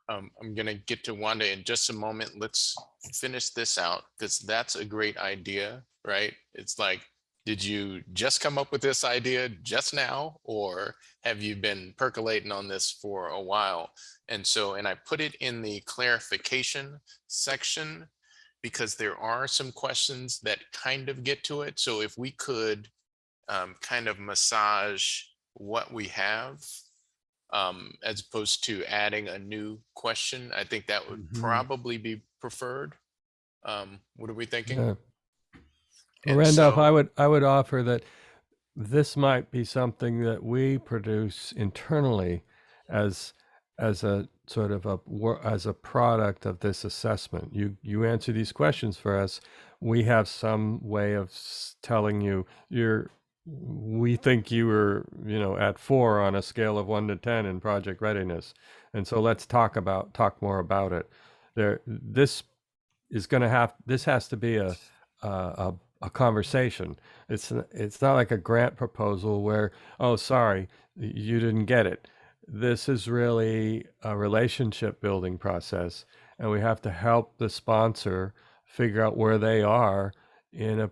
I'm going to get to Wanda in just a moment. Let's finish this out because that's a great idea, right? It's like, did you just come up with this idea just now, or have you been percolating on this for a while? And I put it in the clarification section because there are some questions that kind of get to it. So if we could kind of massage what we have, as opposed to adding a new question, I think that would probably be preferred. What are we thinking? Yeah. Well, Randolph, I would offer that this might be something that we produce internally as a sort of as a product of this assessment. You answer these questions for us. We have some way of telling you we think you were, you know, at 4 on a scale of 1 to 10 in project readiness. And so let's talk more about it. This has to be a conversation. It's not like a grant proposal where, oh, sorry, you didn't get it. This is really a relationship building process, and we have to help the sponsor figure out where they are in a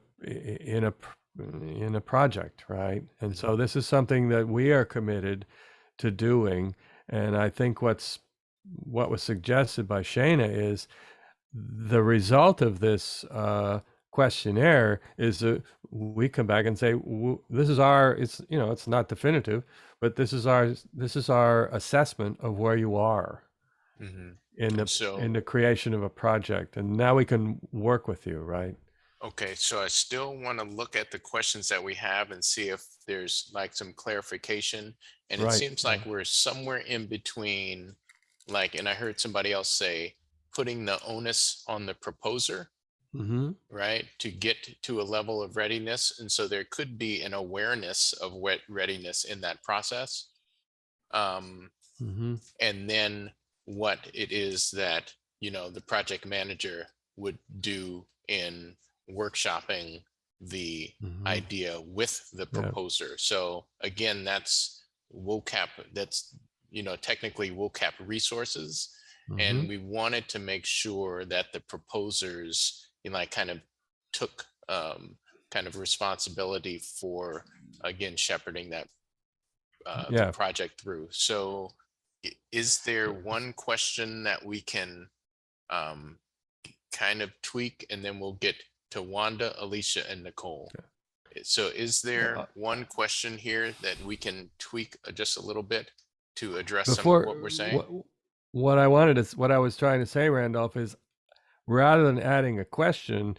project, right? And so this is something that we are committed to doing. And I think what was suggested by Shana is the result of this questionnaire is that we come back and say, this is it's not definitive, but this is our assessment of where you are in the creation of a project. And now we can work with you, right? Okay, so I still want to look at the questions that we have and see if there's like some clarification. And it seems like we're somewhere in between, like, and I heard somebody else say, putting the onus on the proposer, right, to get to a level of readiness. And so there could be an awareness of readiness in that process. And then what it is that, you know, the project manager would do in workshopping the idea with the proposer. So again, that's WOCAP, that's, you know, technically WOCAP resources. And we wanted to make sure that the proposers, you know, like kind of took kind of responsibility for, again, shepherding that Yeah. the project through. So is there one question that we can kind of tweak, and then we'll get to Wanda, Alicia, and Nicole? So is there one question here that we can tweak just a little bit to address some of what we're saying? What I was trying to say, Randolph, is rather than adding a question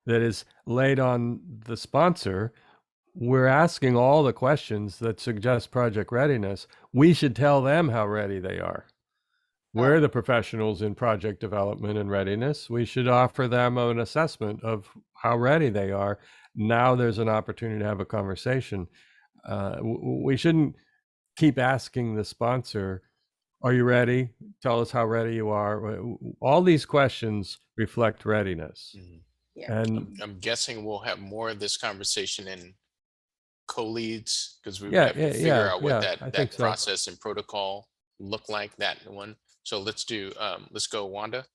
that is laid on the sponsor, we're asking all the questions that suggest project readiness. We should tell them how ready they are. We're the professionals in project development and readiness. We should offer them an assessment of how ready they are. Now there's an opportunity to have a conversation. We shouldn't keep asking the sponsor, are you ready? Tell us how ready you are. All these questions reflect readiness. Yeah. And I'm guessing we'll have more of this conversation in co-leads, because we Yeah, have to yeah, figure yeah, out what yeah, I think that so. process and protocol look like, that one. So let's go Wanda.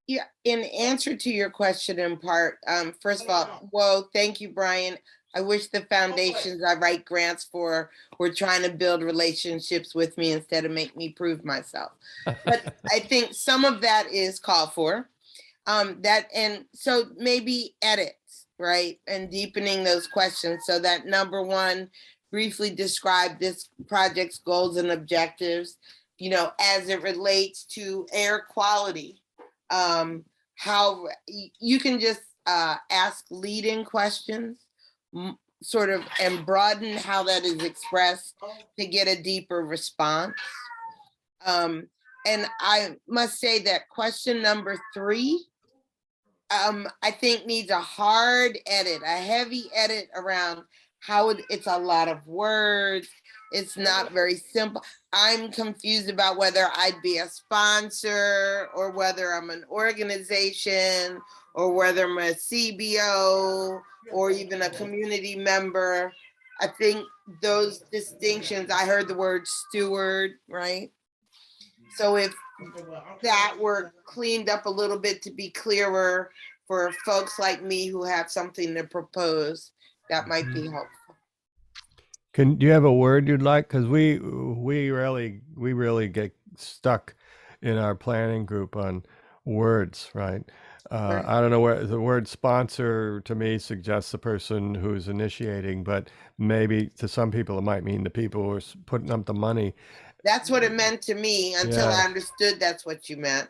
Yeah, in answer to your question in part, first of all, whoa, thank you, Brian. I wish the foundations I write grants for were trying to build relationships with me instead of make me prove myself. But I think some of that is called for. And so maybe edits, right? And deepening those questions so that number one, briefly describe this project's goals and objectives, as it relates to air quality. How you can just ask leading questions, sort of, and broaden how that is expressed to get a deeper response. And I must say that question number 3, I think needs a hard edit, a heavy edit around how it's a lot of words. It's not very simple. I'm confused about whether I'd be a sponsor or whether I'm an organization or whether I'm a CBO or even a community member. I think those distinctions, I heard the word steward, right? So if that were cleaned up a little bit to be clearer for folks like me who have something to propose, that might be helpful. Do you have a word you'd like? Because we really get stuck in our planning group on words, right? Right. I don't know where the word sponsor to me suggests the person who's initiating, but maybe to some people it might mean the people who are putting up the money. That's what it meant to me until Yeah. I understood that's what you meant.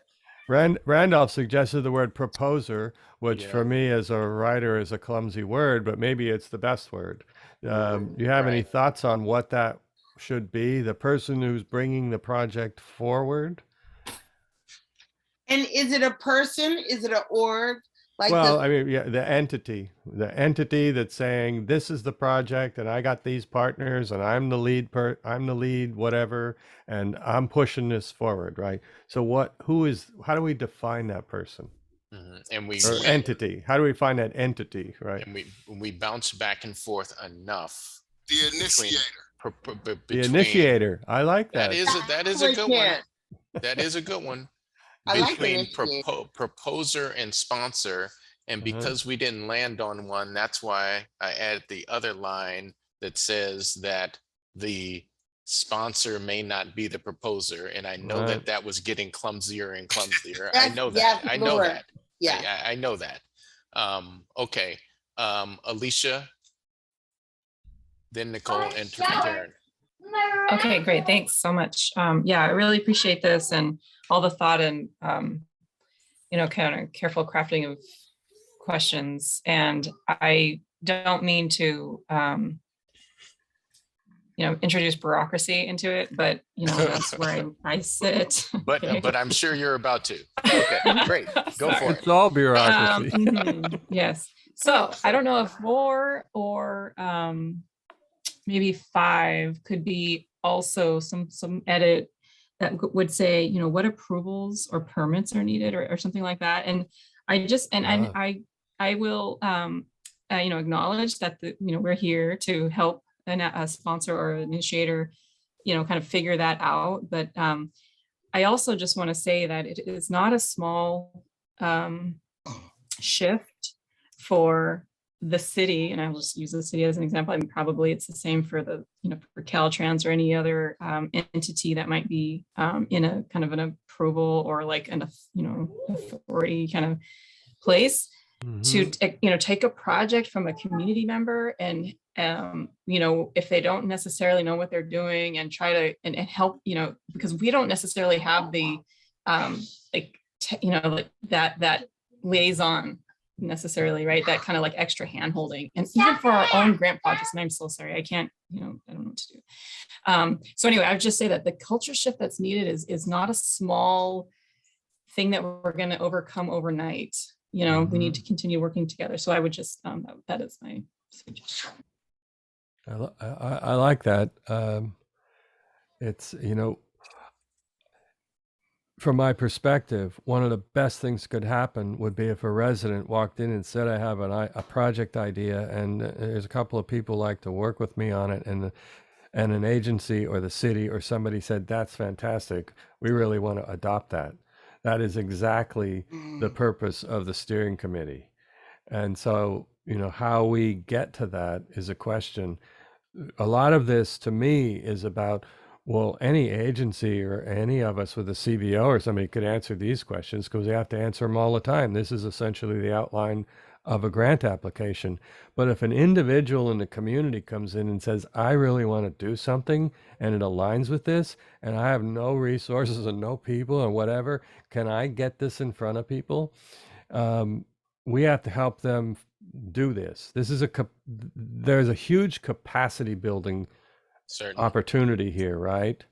Randolph suggested the word proposer, which Yeah. for me as a writer is a clumsy word, but maybe it's the best word. Do you have any Right. thoughts on what that should be? The person who's bringing the project forward? And is it a person? Is it an org? Like Well, I mean, yeah, the entity that's saying this is the project and I got these partners and I'm the lead, whatever, and I'm pushing this forward, right? So how do we define that person? And Or entity? How do we find that entity, right? and we bounce back and forth enough. The initiator. The initiator. I like that. That is a good one. That is a good one. I like Between initiator. proposer and sponsor. And because we didn't land on one, that's why I added the other line that says that the sponsor may not be the proposer. And I know Right. that was getting clumsier and clumsier. Yes, I know yes, that. I know Lord. that. Yeah. I know that. Okay. Alicia, then Nicole, and Darren. Okay, great. Thanks so much. Yeah, I really appreciate this and all the thought and, kind of careful crafting of questions. And I don't mean to, introduce bureaucracy into it, but, that's where I sit. But Okay. but I'm sure you're about to. Okay, great. Go for it. It's all bureaucracy. Yes. So I don't know if 4 or maybe 5 could be also some edit that would say, what approvals or permits are needed or something like that. And I just, and I will, acknowledge that we're here to help a sponsor or an initiator, kind of figure that out. But I also just want to say that it is not a small shift for the city, and I will just use the city as an example, I mean, probably it's the same for the, for Caltrans or any other entity that might be in a kind of an approval or like an, authority kind of place to, take a project from a community member and, if they don't necessarily know what they're doing and try to, and help, because we don't necessarily have the, like that liaison necessarily, right? That kind of like extra hand holding. And even for our own grant projects, and I'm so sorry, I can't, I don't know what to do. So anyway, I would just say that the culture shift that's needed is not a small thing that we're going to overcome overnight. We need to continue working together. So I would just, that is my suggestion. I like that. It's, from my perspective, one of the best things could happen would be if a resident walked in and said, I have a project idea and there's a couple of people like to work with me on it, and an agency or the city or somebody said, that's fantastic. We really want to adopt that. That is exactly the purpose of the steering committee. And so, how we get to that is a question. A lot of this to me is about, well, any agency or any of us with a CBO or somebody could answer these questions because we have to answer them all the time. This is essentially the outline of a grant application. But if an individual in the community comes in and says, I really want to do something and it aligns with this, and I have no resources and no people and whatever, can I get this in front of people? We have to help them do this. There's a huge capacity building opportunity here, right?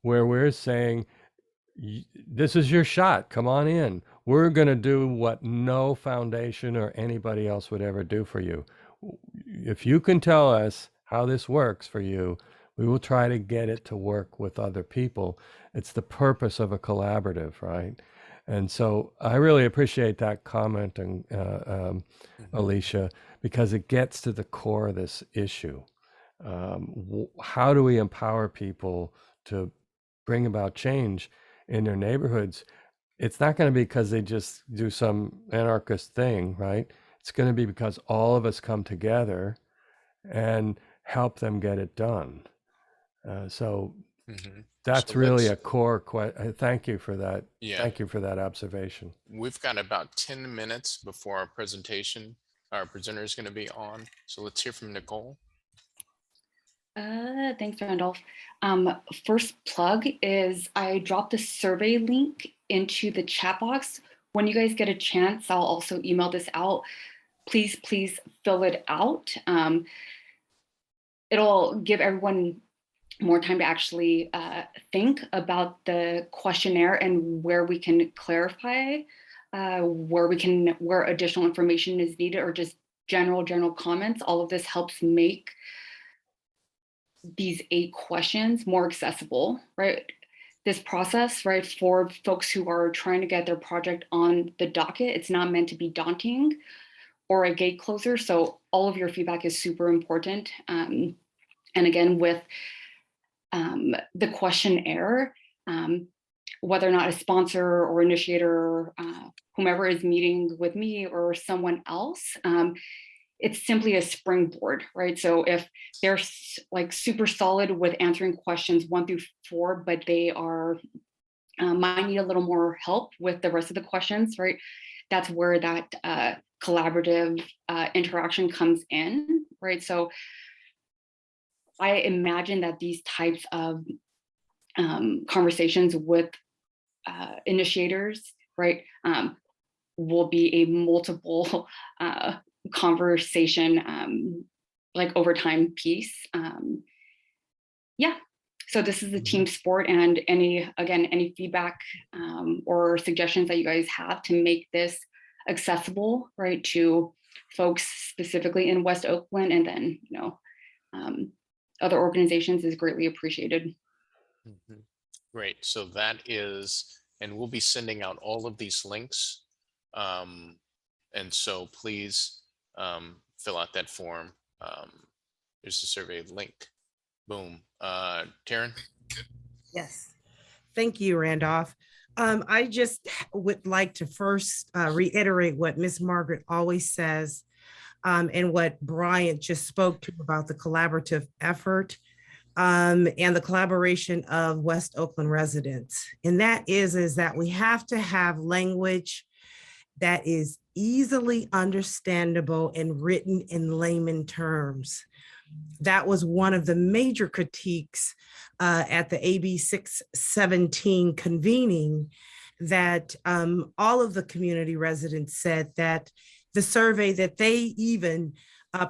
Where we're saying, this is your shot. Come on in. We're going to do what no foundation or anybody else would ever do for you. If you can tell us how this works for you, we will try to get it to work with other people. It's the purpose of a collaborative, right? And so I really appreciate that comment, and Alicia, because it gets to the core of this issue. How do we empower people to bring about change in their neighborhoods? It's not going to be because they just do some anarchist thing, right? It's going to be because all of us come together and help them get it done. So that's really a core question. Thank you for that. Yeah. Thank you for that observation. We've got about 10 minutes before our presentation. Our presenter is going to be on. So let's hear from Nicole. Thanks, Randolph. First plug is I dropped a survey link into the chat box. When you guys get a chance, I'll also email this out. Please fill it out. It'll give everyone more time to actually think about the questionnaire and where we can clarify, where additional information is needed, or just general comments. All of this helps make these 8 questions more accessible, right? This process, right, for folks who are trying to get their project on the docket, it's not meant to be daunting or a gate closer. So all of your feedback is super important. And again, with the questionnaire, whether or not a sponsor or initiator, whomever is meeting with me or someone else, it's simply a springboard, right? So if they're like super solid with answering questions 1 through 4, but they are might need a little more help with the rest of the questions, right? That's where that collaborative interaction comes in, right? So I imagine that these types of conversations with initiators, right, will be a multiple conversation, like over time piece. Yeah, so this is a team sport, and any feedback or suggestions that you guys have to make this accessible, right, to folks specifically in West Oakland, and then other organizations is greatly appreciated. Great. So that is, and we'll be sending out all of these links. And so please fill out that form. There's the survey link. Boom. Taryn? Yes. Thank you, Randolph. I just would like to first reiterate what Miss Margaret always says. and what Bryant just spoke to about the collaborative effort and the collaboration of West Oakland residents. And that is that we have to have language that is easily understandable and written in layman terms. That was one of the major critiques at the AB 617 convening, that all of the community residents said that the survey that they even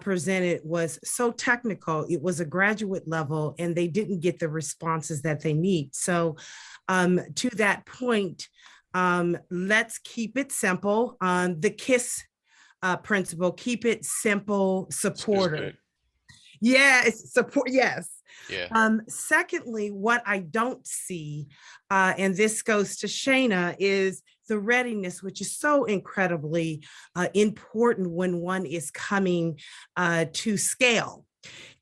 presented was so technical, it was a graduate level, and they didn't get the responses that they need. So to that point, let's keep it simple. The KISS principle, keep it simple, supporter. Yeah, it's support, yes. Yeah. Secondly, what I don't see, and this goes to Shayna, is the readiness, which is so incredibly important when one is coming to scale.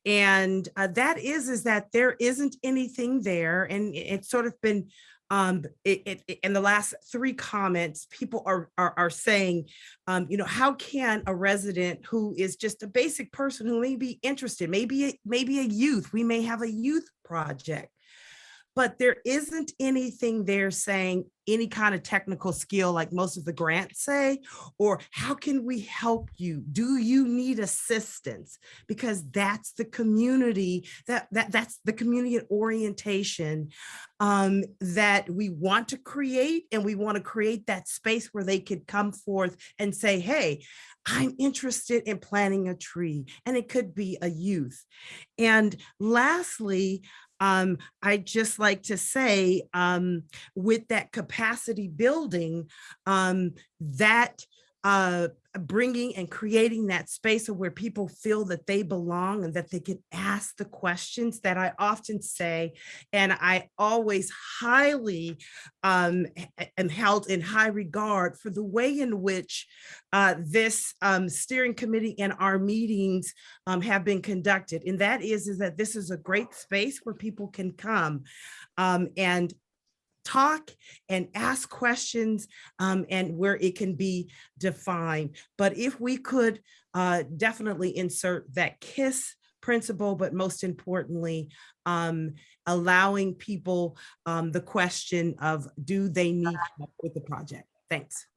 And that is that there isn't anything there. And it's sort of been in the last 3 comments, people are saying, how can a resident who is just a basic person who may be interested, maybe a youth, we may have a youth project, but there isn't anything there saying any kind of technical skill like most of the grants say, or how can we help you? Do you need assistance? Because that's the community, that's the community orientation that we want to create, and we want to create that space where they could come forth and say, hey, I'm interested in planting a tree, and it could be a youth. And lastly, I'd just like to say, with that capacity building, that bringing and creating that space of where people feel that they belong and that they can ask the questions that I often say, and I always highly am held in high regard for the way in which this steering committee and our meetings have been conducted. And that is that this is a great space where people can come and talk and ask questions, and where it can be defined. But if we could definitely insert that KISS principle, but most importantly, allowing people the question of, do they need help with the project? Thanks.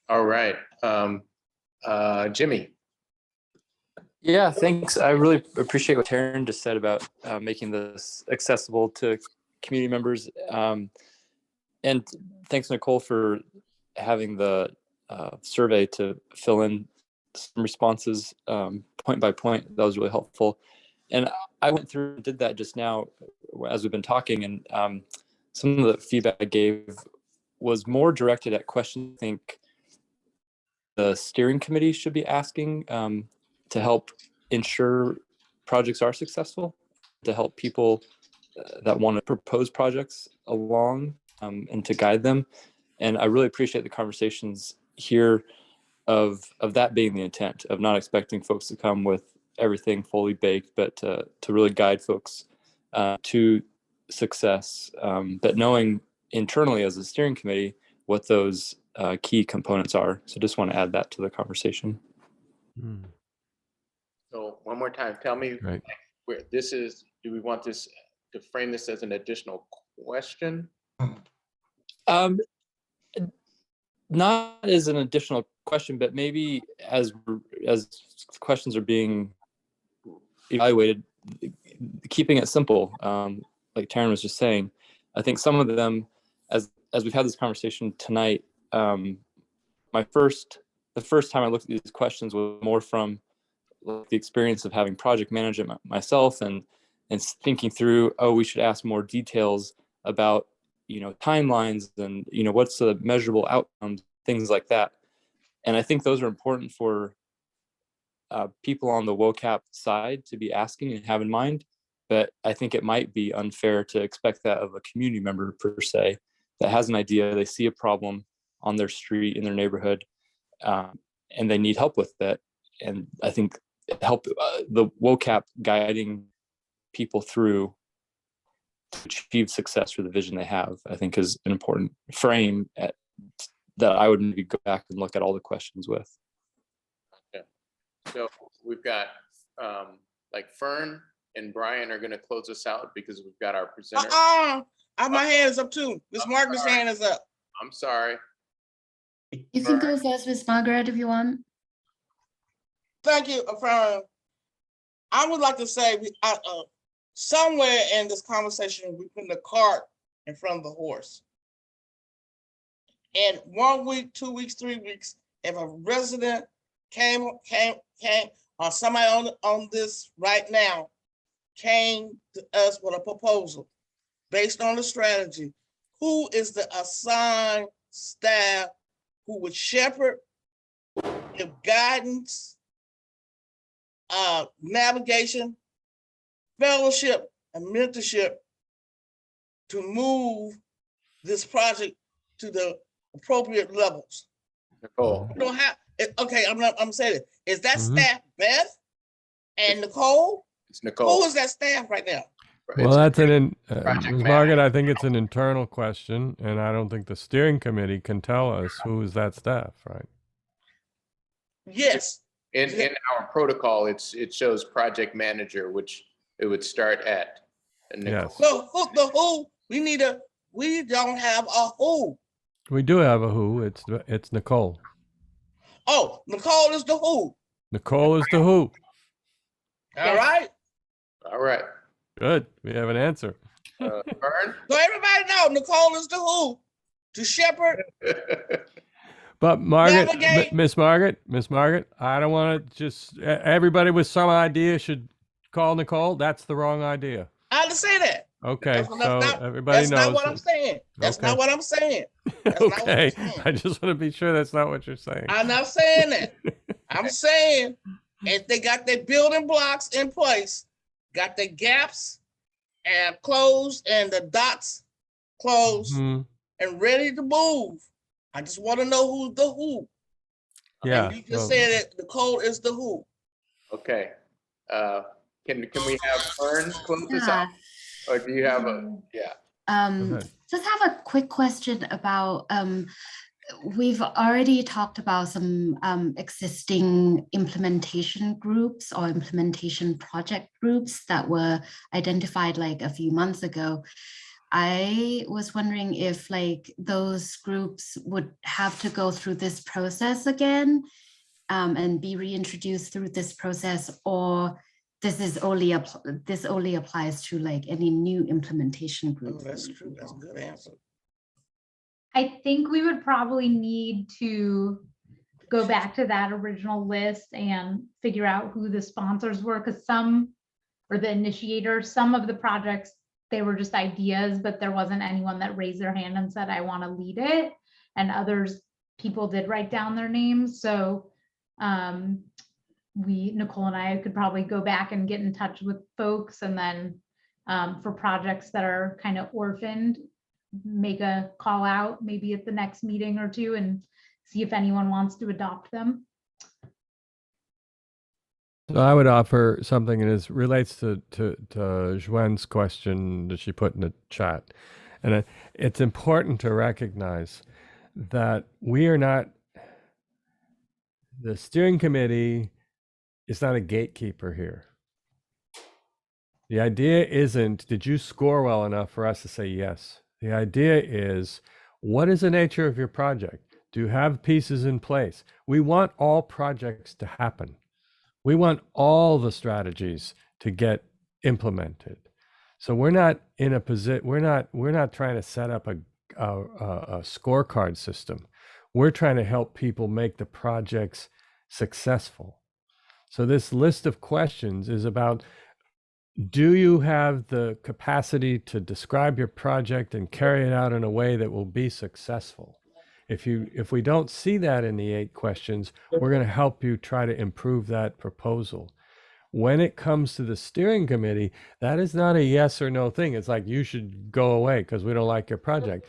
All right. Jimmy. Yeah, thanks. I really appreciate what Taryn just said about making this accessible to community members. And thanks, Nicole, for having the survey to fill in some responses point by point. That was really helpful. And I went through and did that just now as we've been talking, and some of the feedback I gave was more directed at questions I think the steering committee should be asking to help ensure projects are successful, to help people that want to propose projects along and to guide them. And I really appreciate the conversations here of that being the intent, of not expecting folks to come with everything fully baked, but to really guide folks to success, but knowing internally as a steering committee what those key components are. So just want to add that to the conversation. So one more time, tell me where this is. Do we want this to frame this as an additional question? Not as an additional question, but maybe as questions are being evaluated, keeping it simple. Like Taryn was just saying, I think some of them, as we've had this conversation tonight, the first time I looked at these questions was more from the experience of having project management myself and thinking through, we should ask more details about, timelines and, what's the measurable outcomes, things like that. And I think those are important for people on the WOCAP side to be asking and have in mind. But I think it might be unfair to expect that of a community member per se that has an idea, they see a problem on their street, in their neighborhood, and they need help with that. And I think the WOCAP guiding people through to achieve success for the vision they have, I think is an important frame that I would maybe go back and look at all the questions with. Okay. So we've got like Fern and Brian are going to close us out because we've got our presenter. My hand is up too. Miss Margaret's hand is up. I'm sorry. You can go first, Miss Margaret, if you want. Thank you, Fern. I would like to say, somewhere in this conversation, we put the cart in front of the horse. And 1 week, 2 weeks, 3 weeks, if a resident came, or somebody on this right now came to us with a proposal based on the strategy, who is the assigned staff who would shepherd, give guidance, navigation, fellowship, and mentorship to move this project to the appropriate levels? Nicole. You don't have, okay, I'm saying it. Is that staff Beth and Nicole? It's Nicole. Who is that staff right now? Well, that's Ms. project Margaret, I think it's an internal question, and I don't think the steering committee can tell us who is that staff, right? Yes. In our protocol, it shows project manager, which it would start at Nicole. Yes. The who, we don't have a who. We do have a who. It's Nicole. Oh, Nicole is the who. Nicole is the who. All right. All right. Good. We have an answer. Vern? So everybody know Nicole is the who to shepherd. But Margaret, Navigate. Miss Margaret, I don't want to just, everybody with some idea should call Nicole. That's the wrong idea. I understand that. Okay, That's so not- everybody That's knows. not what I'm saying. That's Okay. not what I'm saying. That's not what I'm Okay, saying. I just want to be sure that's not what you're saying. I'm not saying that. I'm saying if they got their building blocks in place, got the gaps and closed and the dots closed Mhm. and ready to move. I just want to know who's the who. Yeah. And you just well, said that Nicole is the who. Okay. Can we have Fern close this out? Or do you have yeah. go ahead. Just have a quick question about, we've already talked about some existing implementation groups or implementation project groups that were identified like a few months ago. I was wondering if like those groups would have to go through this process again and be reintroduced through this process, or this only applies to like any new implementation Oh, groups. that's true. That's a good answer. I think we would probably need to go back to that original list and figure out who the sponsors were, because or the initiators, some of the projects, they were just ideas, but there wasn't anyone that raised their hand and said, I want to lead it. And others, people did write down their names. So Nicole and I could probably go back and get in touch with folks, and then for projects that are kind of orphaned, make a call out maybe at the next meeting or two and see if anyone wants to adopt them. So I would offer something, and it relates to Juan's question that she put in the chat. And it's important to recognize that the steering committee is not a gatekeeper here. The idea isn't, did you score well enough for us to say yes? The idea is, what is the nature of your project? Do you have pieces in place? We want all projects to happen. We want all the strategies to get implemented. So we're not in a position, we're not trying to set up a scorecard system. We're trying to help people make the projects successful. So this list of questions is about, do you have the capacity to describe your project and carry it out in a way that will be successful? If we don't see that in the 8 questions, we're going to help you try to improve that proposal. When it comes to the steering committee, that is not a yes or no thing. It's like, you should go away because we don't like your project.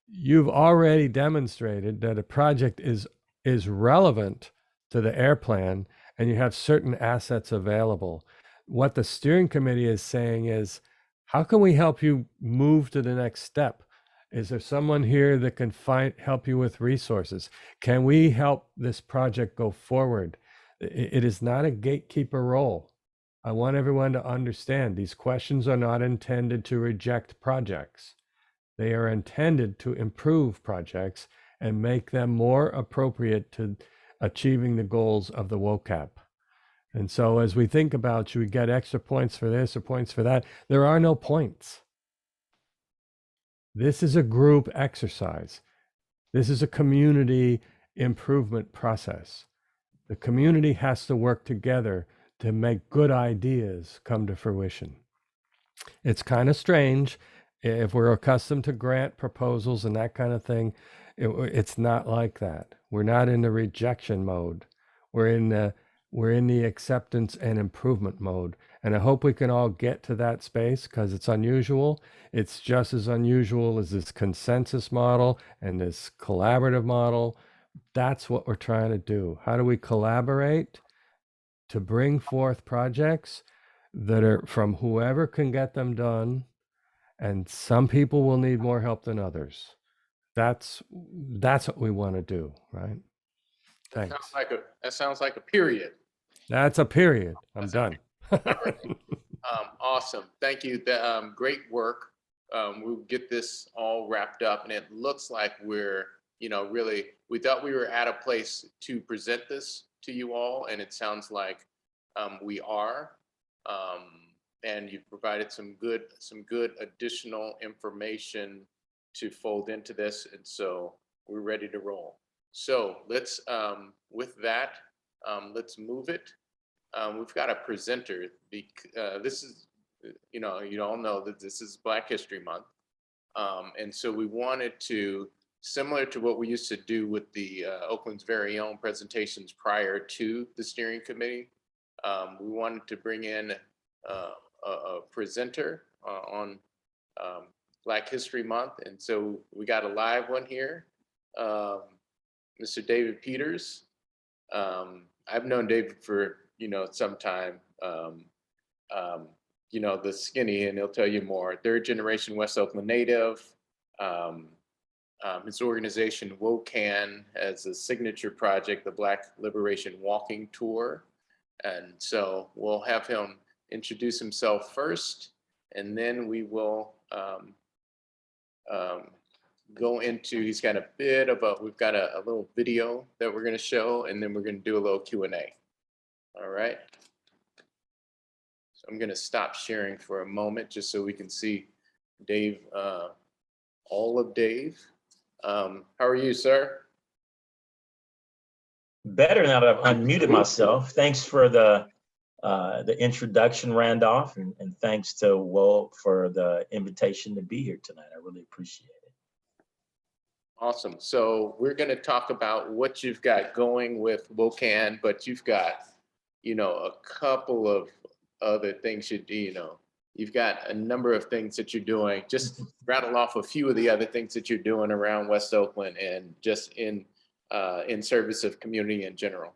You've already demonstrated that a project is relevant to the air plan, and you have certain assets available. What the steering committee is saying is, how can we help you move to the next step? Is there someone here that can help you with resources? Can we help this project go forward? It is not a gatekeeper role. I want everyone to understand these questions are not intended to reject projects. They are intended to improve projects and make them more appropriate to achieving the goals of the WOCAP. And so as we think about, should we get extra points for this or points for that? There are no points. This is a group exercise. This is a community improvement process. The community has to work together to make good ideas come to fruition. It's kind of strange if we're accustomed to grant proposals and that kind of thing. It's not like that. We're not in the rejection mode. We're in the acceptance and improvement mode. And I hope we can all get to that space because it's unusual. It's just as unusual as this consensus model and this collaborative model. That's what we're trying to do. How do we collaborate to bring forth projects that are from whoever can get them done? And some people will need more help than others. That's what we want to do, right? Thanks. That sounds like a period. That's a period. I'm done. Awesome. Thank you. Great work. We'll get this all wrapped up, and it looks like we're, really, we thought we were at a place to present this to you all, and it sounds like we are. And you've provided some good additional information to fold into this, and so we're ready to roll. So let's, with that, let's move it. We've got a presenter. This is, you all know that this is Black History Month. And so we wanted to, similar to what we used to do with the Oakland's very own presentations prior to the steering committee, we wanted to bring in a presenter on Black History Month. And so we got a live one here, Mr. David Peters. I've known David for, some time, the skinny, and he'll tell you more. Third generation West Oakland native. His organization WOCAN has a signature project, the Black Liberation Walking Tour. And so we'll have him introduce himself first, and then we will go into, he's got a bit of we've got a little video that we're gonna show, and then we're gonna do a little Q&A. All right. So I'm gonna stop sharing for a moment just so we can see Dave, all of Dave. How are you, sir? Better now that I've unmuted myself. Thanks for the introduction, Randolph, and thanks to Will for the invitation to be here tonight. I really appreciate it. Awesome. So we're going to talk about what you've got going with WOCAN, but you've got, a couple of other things you've got a number of things that you're doing. Just rattle off a few of the other things that you're doing around West Oakland and just in service of community in general.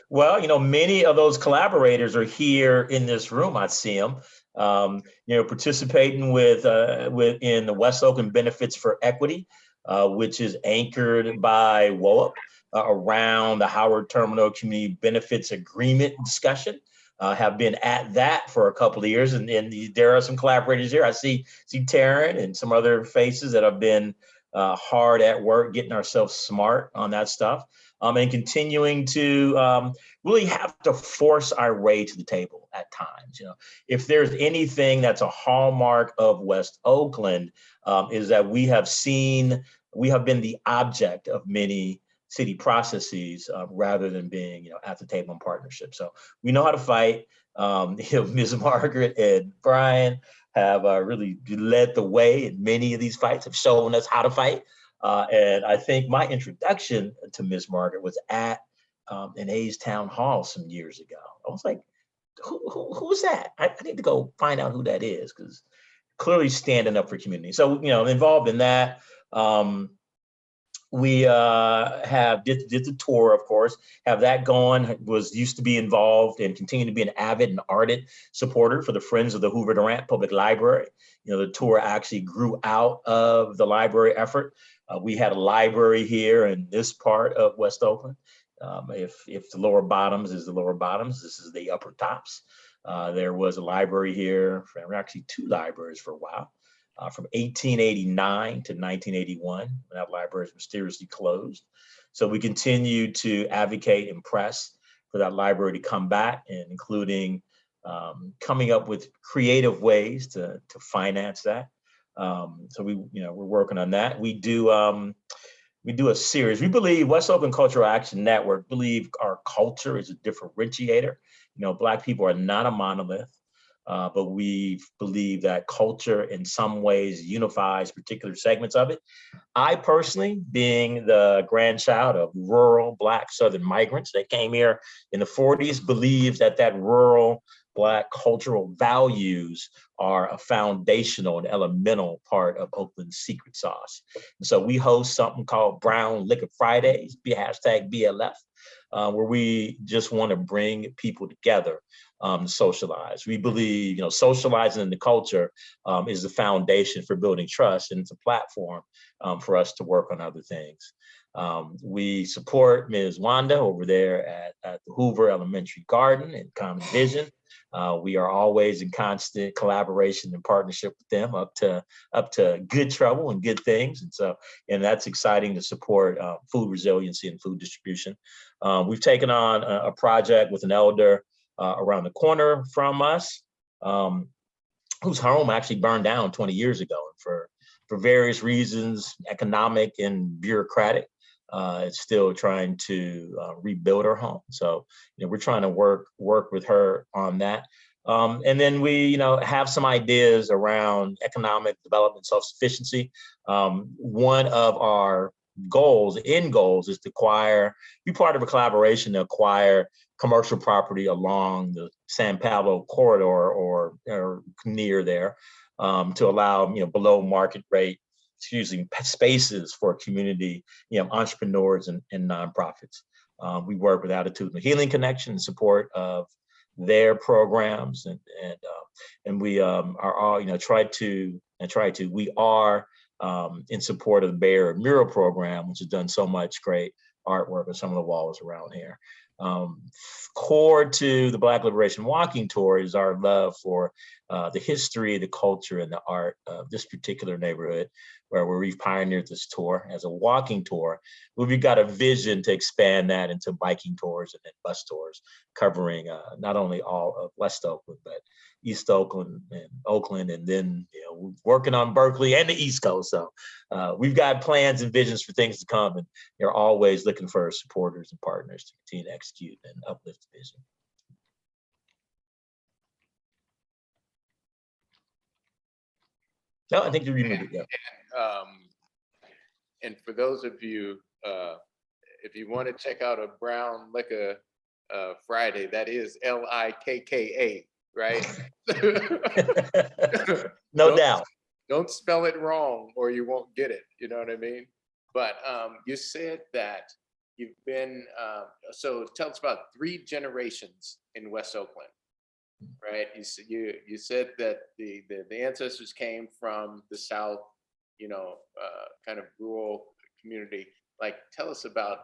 Well, many of those collaborators are here in this room. I see them, participating in the West Oakland Benefits for Equity, which is anchored by WOCAP around the Howard Terminal Community Benefits Agreement discussion. Have been at that for a couple of years, and there are some collaborators here. I see Taryn and some other faces that have been hard at work getting ourselves smart on that stuff, and continuing to really have to force our way to the table at times. If there's anything that's a hallmark of West Oakland, is that we have been the object of many city processes rather than being, at the table in partnership. So we know how to fight. Ms. Margaret and Brian have really led the way in many of these fights, have shown us how to fight. And I think my introduction to Ms. Margaret was at an A's Town Hall some years ago. I was like, who's that? I need to go find out who that is, because clearly standing up for community. So, involved in that. we did the tour, of course, have that going, used to be involved and continue to be an avid and ardent supporter for the Friends of the Hoover Durant Public Library. You know, the tour actually grew out of the library effort. We had a library here in this part of West Oakland. If the lower bottoms is the lower bottoms, this is the upper tops. There was a library here, actually 2 libraries for a while. From 1889 to 1981, when that library was mysteriously closed. So we continue to advocate and press for that library to come back, and including coming up with creative ways to finance that. So we're working on that. We do a series. We believe West Oakland Cultural Action Network believe our culture is a differentiator. You know, Black people are not a monolith. But we believe that culture in some ways unifies particular segments of it. I personally, being the grandchild of rural Black Southern migrants that came here in the 40s, believe that rural Black cultural values are a foundational and elemental part of Oakland's secret sauce. And so we host something called Brown Liquor Fridays, #BLF, where we just want to bring people together. Socialize. We believe, socializing in the culture is the foundation for building trust, and it's a platform for us to work on other things. We support Ms. Wanda over there at the Hoover Elementary Garden and Common Vision. We are always in constant collaboration and partnership with them, up to good trouble and good things, and that's exciting to support food resiliency and food distribution. We've taken on a project with an elder around the corner from us, whose home actually burned down 20 years ago. For various reasons, economic and bureaucratic, it's still trying to rebuild her home. So, we're trying to work with her on that. And then we, have some ideas around economic development, self-sufficiency. One of our end goals is to be part of a collaboration to acquire commercial property along the San Pablo corridor or near there, to allow below market rate spaces for community entrepreneurs and nonprofits. We work with Attitudinal Healing Connection in support of their programs, and we are all we are in support of the Bay Area Mural Program, which has done so much great artwork on some of the walls around here. Core to the Black Liberation Walking Tour is our love for the history, the culture, and the art of this particular neighborhood, where we've pioneered this tour as a walking tour. We've got a vision to expand that into biking tours and then bus tours, covering not only all of West Oakland, but East Oakland, and then working on Berkeley and the East Coast. So we've got plans and visions for things to come, and you're always looking for supporters and partners to continue to execute and uplift the vision. No, I think you removed it. Yeah. And for those of you, if you want to check out a Brown Liquor Friday, that is LIKKA, right? No doubt. Don't spell it wrong or you won't get it. You know what I mean? But you said that you've been, so tell us about 3 generations in West Oakland, right? You said that the ancestors came from the South, kind of rural community. Like, tell us about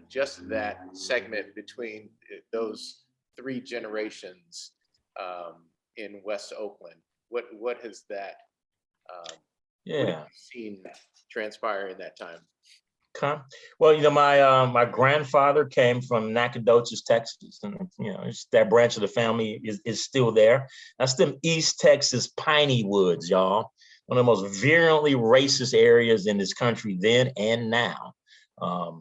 just that segment between those 3 generations in West Oakland. What has that what have you seen transpire in that time? Okay. Well, my grandfather came from Nacogdoches, Texas, and that branch of the family is still there. That's them East Texas piney woods, y'all. One of the most virulently racist areas in this country then and now. I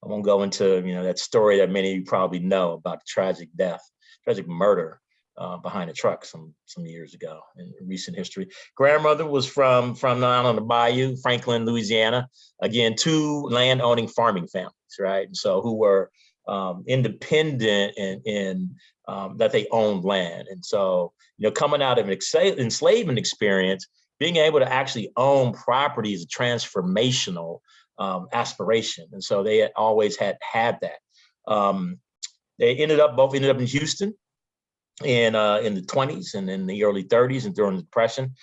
won't go into that story that many of you probably know about the tragic murder behind a truck some years ago in recent history. Grandmother was from down on the bayou, Franklin, Louisiana. Again, 2 land-owning farming families, right? And so who were independent in that they owned land. And so, coming out of an enslavement experience, being able to actually own property is transformational aspiration. And so they had always had that. They both ended up in Houston in the 20s and in the early 30s and during the Depression.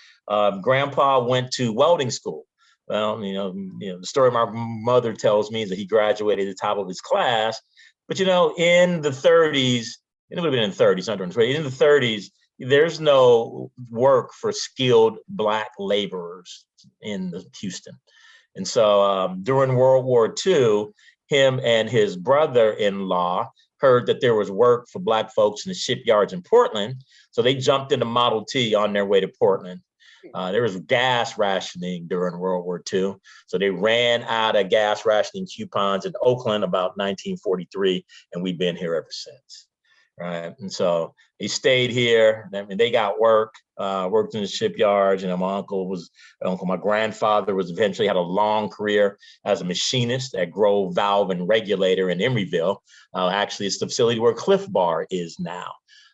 Grandpa went to welding school. Well, the story my mother tells me is that he graduated at the top of his class. But, in the 30s, and it would have been in the 30s, not during the 20s, in the 30s, there's no work for skilled Black laborers in Houston. And so during World War II, him and his brother-in-law heard that there was work for Black folks in the shipyards in Portland. So they jumped into Model T on their way to Portland. There was gas rationing during World War II. So they ran out of gas rationing coupons in Oakland about 1943, and we've been here ever since. Right. And so he stayed here. I mean, they got work, worked in the shipyards. My grandfather was eventually had a long career as a machinist at Grove Valve and Regulator in Emeryville. Actually, it's the facility where Cliff Bar is now.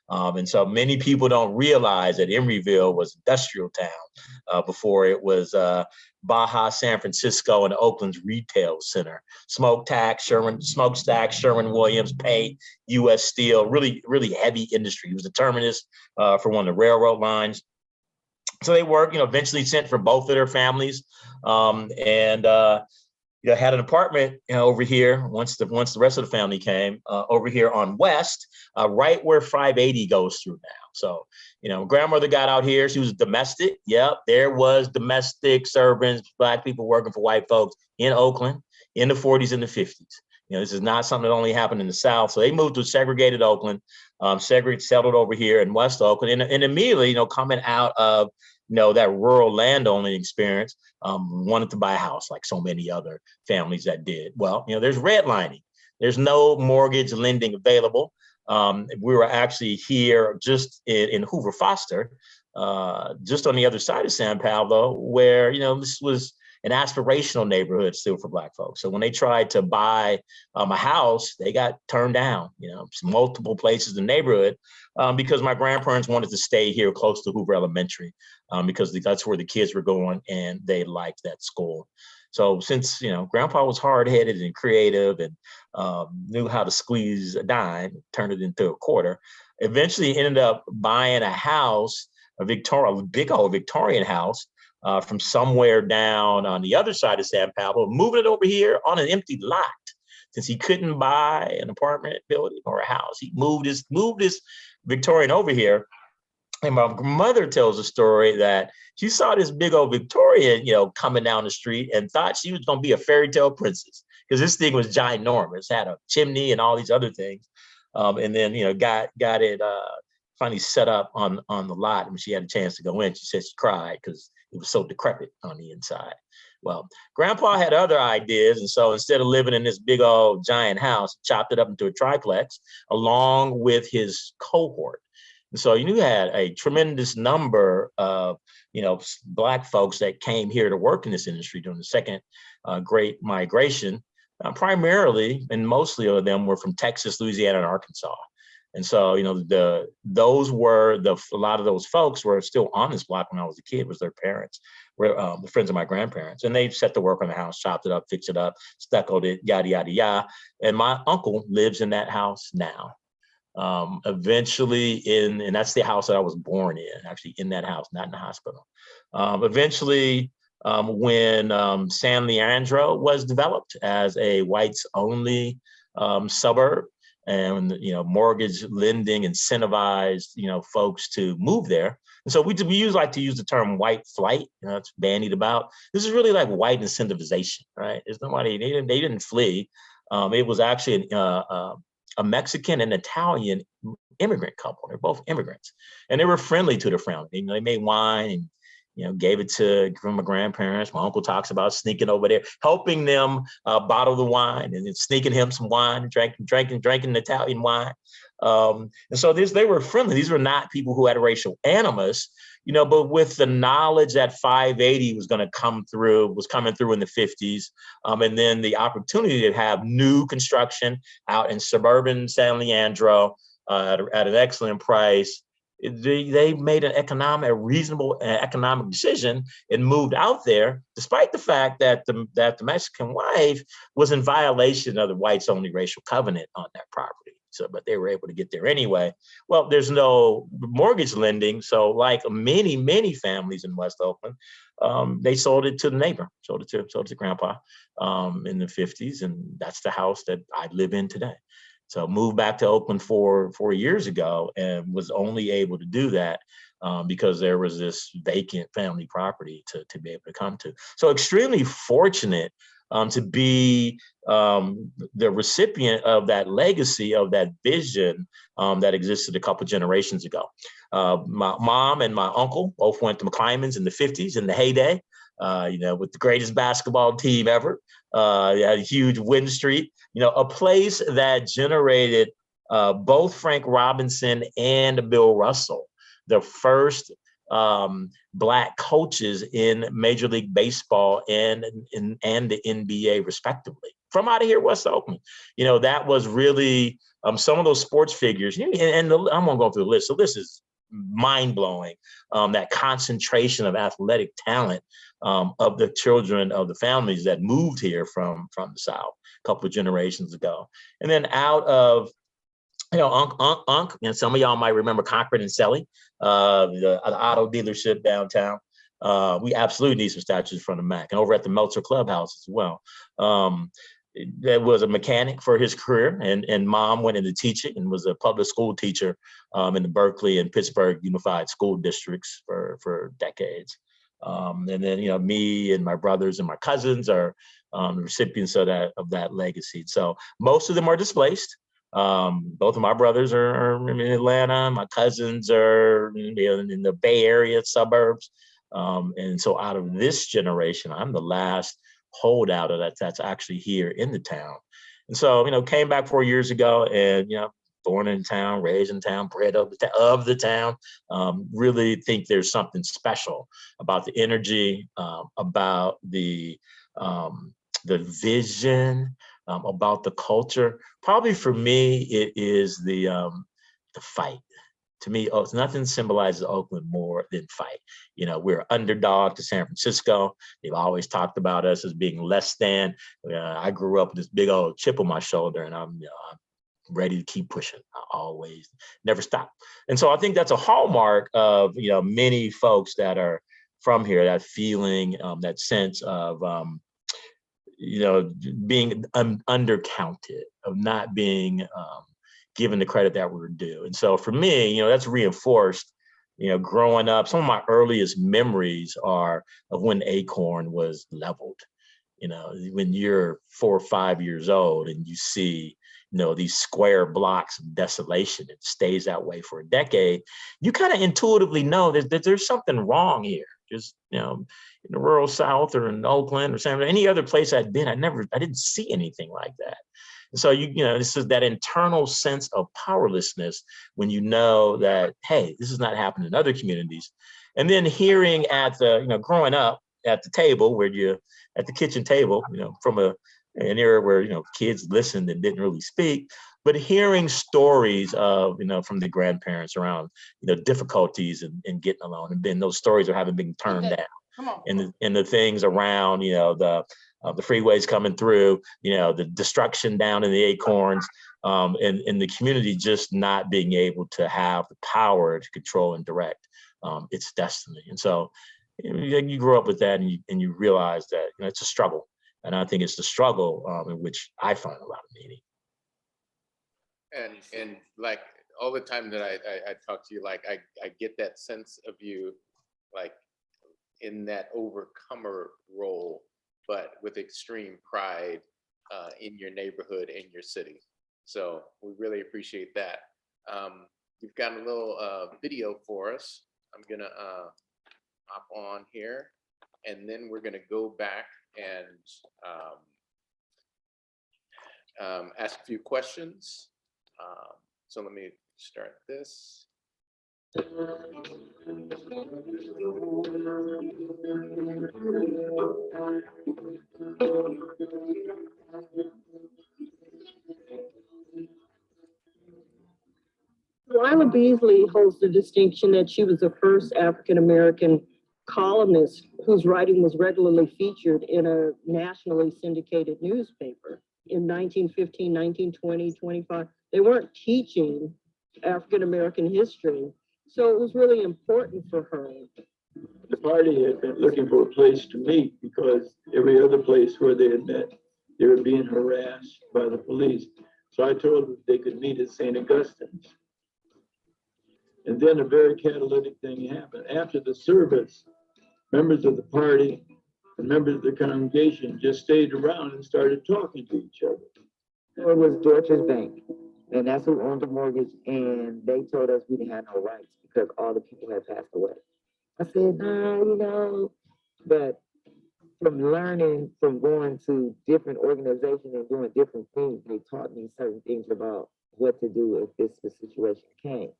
And so many people don't realize that Emeryville was industrial town before it was Baja, San Francisco, and Oakland's retail center. Smokestack, Sherwin-Williams, Paint, U.S. Steel, really, really heavy industry. It was the terminus for one of the railroad lines. So they worked, eventually sent for both of their families, had an apartment over here once the rest of the family came over here on West, right where 580 goes through now. So, grandmother got out here. She was domestic. Yep, there was domestic servants, Black people working for white folks in Oakland in the 40s and the 50s. This is not something that only happened in the South. So they moved to segregated Oakland, settled over here in West Oakland, and immediately, coming out of that rural landowning experience, wanted to buy a house like so many other families that did. Well, there's redlining. There's no mortgage lending available. We were actually here just in Hoover Foster, just on the other side of San Pablo, where, this was an aspirational neighborhood still for Black folks. So when they tried to buy a house, they got turned down, multiple places in the neighborhood, because my grandparents wanted to stay here close to Hoover Elementary, because that's where the kids were going and they liked that school. So since, Grandpa was hard-headed and creative and knew how to squeeze a dime, turn it into a quarter, eventually ended up buying a house, a big old Victorian house, from somewhere down on the other side of San Pablo, moving it over here on an empty lot. Since he couldn't buy an apartment building or a house, he moved his Victorian over here. And my mother tells a story that she saw this big old Victorian, coming down the street and thought she was going to be a fairy tale princess because this thing was ginormous, had a chimney and all these other things. And then, got it finally set up on the lot. And when she had a chance to go in, she said she cried because it was so decrepit on the inside. Well, Grandpa had other ideas. And so instead of living in this big old giant house, chopped it up into a triplex along with his cohort. And so you had a tremendous number of, Black folks that came here to work in this industry during the second Great Migration, primarily, and mostly of them were from Texas, Louisiana, and Arkansas. And so, a lot of those folks were still on this block when I was a kid, was their parents, were the friends of my grandparents. And they set to work on the house, chopped it up, fixed it up, stuccoed it, yada, yada, yada. And my uncle lives in that house now. Eventually and that's the house that I was born in, actually in that house, not in the hospital. Eventually, when San Leandro was developed as a whites only suburb, and mortgage lending incentivized folks to move there, and so we like to use the term white flight. It's bandied about. This is really like white incentivization, right? There's nobody. They didn't flee. It was actually a Mexican and Italian immigrant couple. They're both immigrants, and they were friendly to the family. They made wine and gave it from my grandparents. My uncle talks about sneaking over there, helping them bottle the wine, and then sneaking him some wine, drinking Italian wine. And so they were friendly. These were not people who had racial animus, but with the knowledge that 580 was coming through in the 50s, and then the opportunity to have new construction out in suburban San Leandro at an excellent price, they made a reasonable economic decision and moved out there, despite the fact that the Mexican wife was in violation of the whites only racial covenant on that property. So, but they were able to get there anyway. Well, there's no mortgage lending. So like many families in West Oakland, they sold it to the neighbor, sold it to grandpa in the 50s. And that's the house that I live in today. So moved back to Oakland 4 years ago and was only able to do that because there was this vacant family property to be able to come to. So extremely fortunate to be the recipient of that legacy, of that vision that existed a couple generations ago. My mom and my uncle both went to McClymonds in the 50s in the heyday, with the greatest basketball team ever. Had a huge win streak, a place that generated both Frank Robinson and Bill Russell, the first Black coaches in Major League Baseball and the NBA, respectively, from out of here, West Oakland. That was really some of those sports figures, and I'm gonna go through the list. So this is mind-blowing, that concentration of athletic talent of the children of the families that moved here from the South a couple of generations ago. And then out of Unc, and some of y'all might remember Concord and Selly, the auto dealership downtown. We absolutely need some statues from the Mac, and over at the Meltzer Clubhouse as well. There was a mechanic for his career, and mom went into teaching and was a public school teacher in the Berkeley and Pittsburgh Unified School Districts for decades. And then, me and my brothers and my cousins are recipients of that legacy. So most of them are displaced. Both of my brothers are in Atlanta. My cousins are in the Bay Area suburbs. And so out of this generation, I'm the last holdout of that's actually here in the town. And so, came back 4 years ago and, born in town, raised in town, bred of the town. Really think there's something special about the energy, about the vision, about the culture. Probably for me, it is the fight. To me, nothing symbolizes Oakland more than fight. We're underdog to San Francisco. They've always talked about us as being less than. I grew up with this big old chip on my shoulder, and I'm ready to keep pushing. I always never stop. And so I think that's a hallmark of many folks that are from here. That feeling, that sense of being undercounted, of not being given the credit that we're due. And so for me, that's reinforced, growing up. Some of my earliest memories are of when Acorn was leveled. When you're 4 or 5 years old and you see, these square blocks of desolation, it stays that way for a decade. You kind of intuitively know that there's something wrong here. Just, in the rural South or in Oakland or San, any other place I'd been, I didn't see anything like that. And so, this is that internal sense of powerlessness when you know that, hey, this is not happening in other communities. And then hearing at the, growing up at the table where at the kitchen table, from an era where, kids listened and didn't really speak, but hearing stories of, from the grandparents around, difficulties in getting along, and then those stories are having been turned down. And the things around, the freeways coming through, the destruction down in the Acorns, and the community just not being able to have the power to control and direct its destiny. And so you grow up with that, and you realize that it's a struggle. And I think it's the struggle in which I find a lot of meaning. And like all the time that I talk to you, like I get that sense of you, like in that overcomer role, but with extreme pride in your neighborhood, in your city. So we really appreciate that. You've got a little video for us. I'm gonna hop on here, and then we're gonna go back and ask a few questions. So let me start this. Lila Beasley holds the distinction that she was the first African-American columnist whose writing was regularly featured in a nationally syndicated newspaper in 1915, 1920, 25. They weren't teaching African-American history. So it was really important for her. The party had been looking for a place to meet because every other place where they had met, they were being harassed by the police. So I told them they could meet at St. Augustine's. And then a very catalytic thing happened. After the service, members of the party and members of the congregation just stayed around and started talking to each other. It was Deutsche Bank, and that's who owned the mortgage, and they told us we didn't have no rights because all the people had passed away. I said, no, you know, but from learning, from going to different organizations and doing different things, they taught me certain things about what to do if this situation came.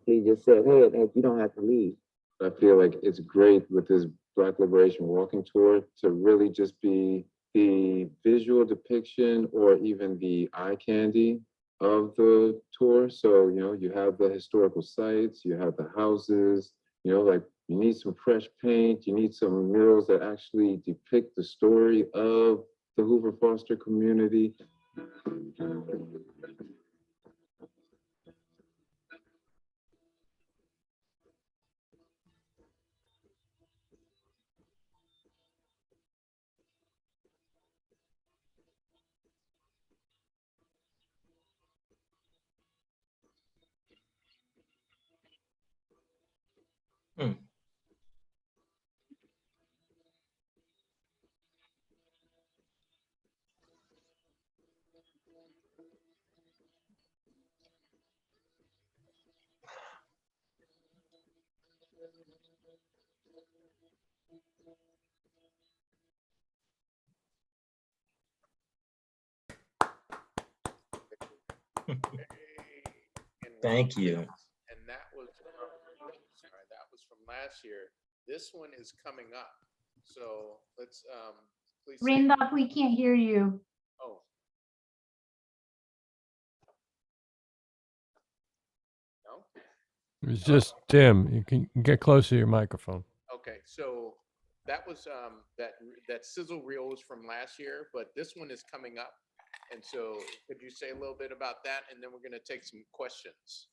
He just said, hey, you don't have to leave. I feel like it's great with this Black Liberation Walking Tour to really just be the visual depiction or even the eye candy of the tour. So, you know, you have the historical sites, you have the houses, you know, like you need some fresh paint, you need some murals that actually depict the story of the Hoover Foster community. Thank you. And that was from last year. This one is coming up. So let's please. Randolph, we can't hear you. Oh. No? It was just dim. You can get closer to your microphone. Okay, so that was that sizzle reel was from last year, but this one is coming up. And so could you say a little bit about that? And then we're going to take some questions.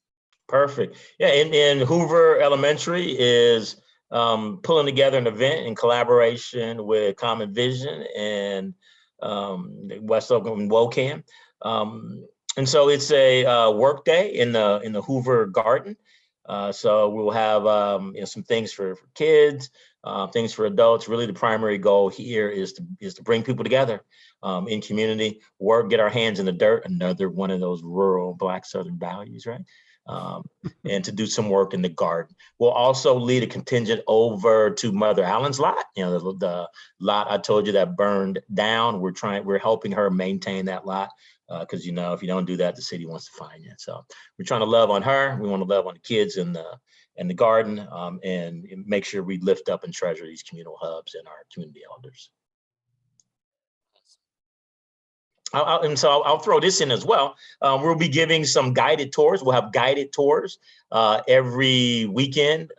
Perfect. Yeah, and Hoover Elementary is pulling together an event in collaboration with Common Vision and West Oakland WOCAP. And so it's a work day in the Hoover Garden. So we'll have you know, some things for kids, things for adults. Really, the primary goal here is to bring people together in community, work, get our hands in the dirt. Another one of those rural Black Southern values, right? And to do some work in the garden. We'll also lead a contingent over to Mother Allen's lot. You know, the lot I told you that burned down. We're helping her maintain that lot. Because you know, if you don't do that, the city wants to fine you. So we're trying to love on her. We want to love on the kids in the garden, and make sure we lift up and treasure these communal hubs and our community elders. I'll throw this in as well. We'll be giving some guided tours. We'll have guided tours every weekend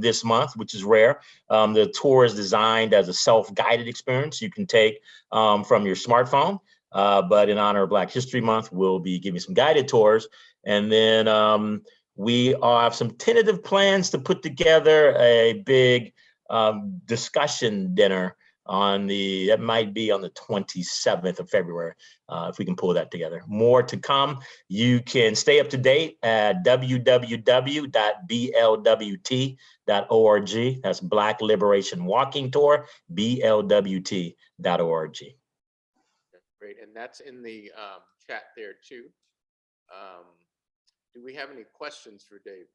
this month, which is rare. The tour is designed as a self-guided experience you can take from your smartphone. But in honor of Black History Month, we'll be giving some guided tours. And then we have some tentative plans to put together a big discussion dinner that might be on the 27th of February, if we can pull that together. More to come. You can stay up to date at www.blwt.org. That's Black Liberation Walking Tour, blwt.org. Great, and that's in the chat there too. Do we have any questions for Dave?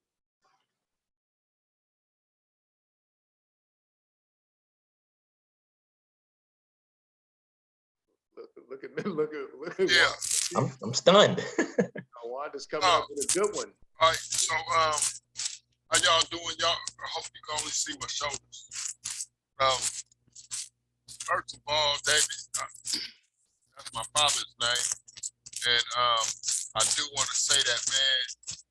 Look at Yeah. I'm stunned. Wanda's coming up with a good one. All right, so how y'all doing? Y'all, I hope you can only see my shoulders. First of all, David, that's my father's name, and I do want to say that, man,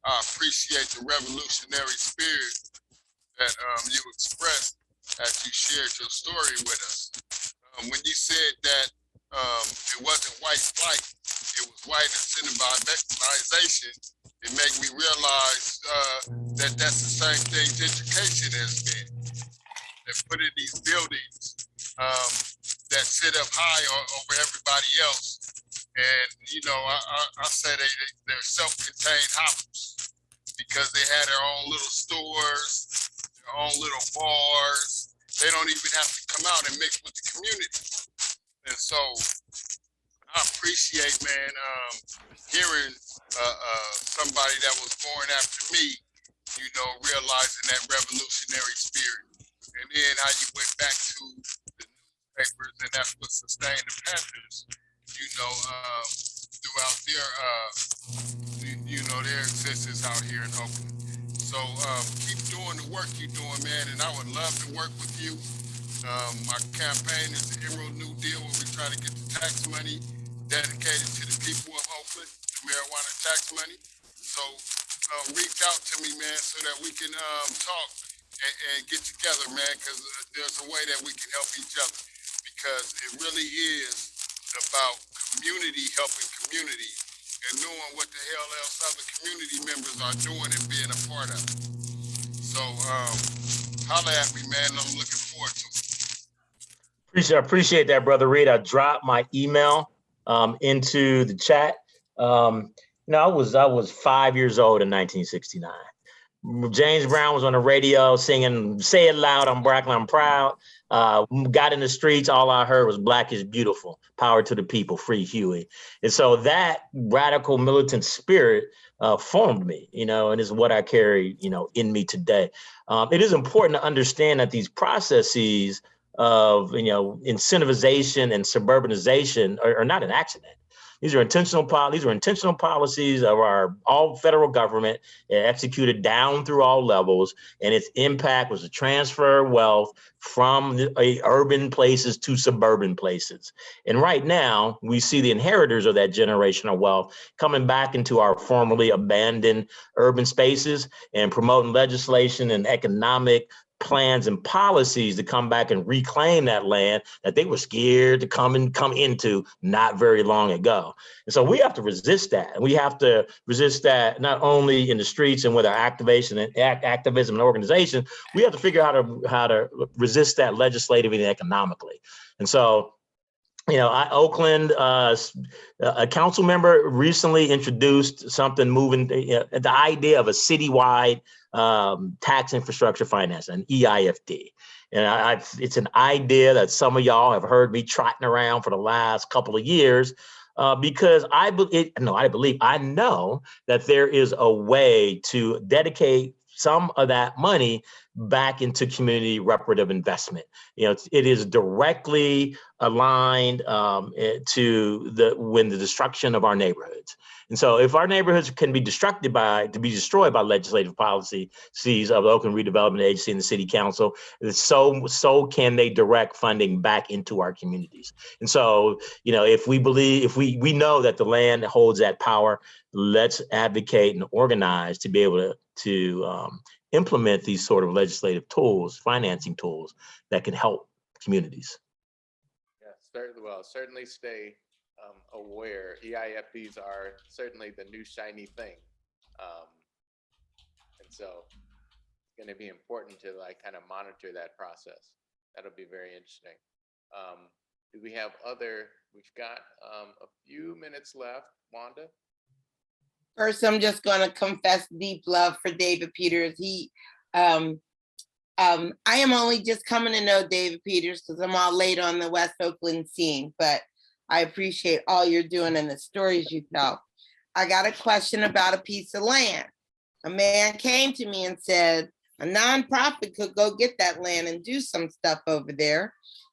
I appreciate the revolutionary spirit that you expressed as you shared your story with us. When you said that it wasn't white flight, it was white incentivization, it made me realize that that's the same thing gentrification has been. They put in these buildings that sit up high over everybody else. And, you know, I say they're self-contained hoppers because they had their own little stores, their own little bars. They don't even have to come out and mix with the community. And so I appreciate, man, hearing somebody that was born after me, you know, realizing that revolutionary spirit. And then how you went back to the newspapers, and that's what sustained the Panthers, you know, throughout their existence out here in Oakland. So keep doing the work you're doing, man, and I would love to work with you. My campaign is the Emerald New Deal, where we try to get the tax money dedicated to the people of Oakland, the marijuana tax money. So reach out to me, man, so that we can talk and get together, man, because there's a way that we can help each other, because it really is about community helping community and knowing what the hell else other community members are doing and being a part of it. So holla at me, man. I'm looking forward to it. Appreciate that, Brother Reed. I dropped my email into the chat. You know, I was 5 years old in 1969. James Brown was on the radio singing, "Say it loud, I'm black and I'm proud." Got in the streets, all I heard was "Black is beautiful, power to the people, free Huey." And so that radical militant spirit formed me, you know, and is what I carry, you know, in me today. It is important to understand that these processes of, you know, incentivization and suburbanization are not an accident. These are intentional policies of our all federal government, executed down through all levels, and its impact was to transfer wealth from urban places to suburban places. And right now, we see the inheritors of that generational wealth coming back into our formerly abandoned urban spaces and promoting legislation and economic plans and policies to come back and reclaim that land that they were scared to come into not very long ago. And so we have to resist that. And we have to resist that not only in the streets and with our activism and organization, we have to figure out how to resist that legislatively and economically. And so, you know, Oakland, a council member recently introduced something moving, the idea of a citywide tax infrastructure finance, an EIFD. And it's an idea that some of y'all have heard me trotting around for the last couple of years, because I know that there is a way to dedicate some of that money back into community reparative investment. You know, it is directly aligned to the destruction of our neighborhoods. And so if our neighborhoods can be destroyed by legislative policies of the Oakland Redevelopment Agency and the City Council, so can they direct funding back into our communities. And so, you know, if we know that the land holds that power, let's advocate and organize to be able to implement these sort of legislative tools, financing tools that can help communities. Yeah, certainly stay aware. EIFDs are certainly the new shiny thing. And so it's going to be important to kind of monitor that process. That'll be very interesting. Do we have we've got a few minutes left, Wanda? First, I'm just going to confess deep love for David Peters. I am only just coming to know David Peters because I'm all late on the West Oakland scene, but I appreciate all you're doing and the stories you tell. I got a question about a piece of land. A man came to me and said, a nonprofit could go get that land and do some stuff over there.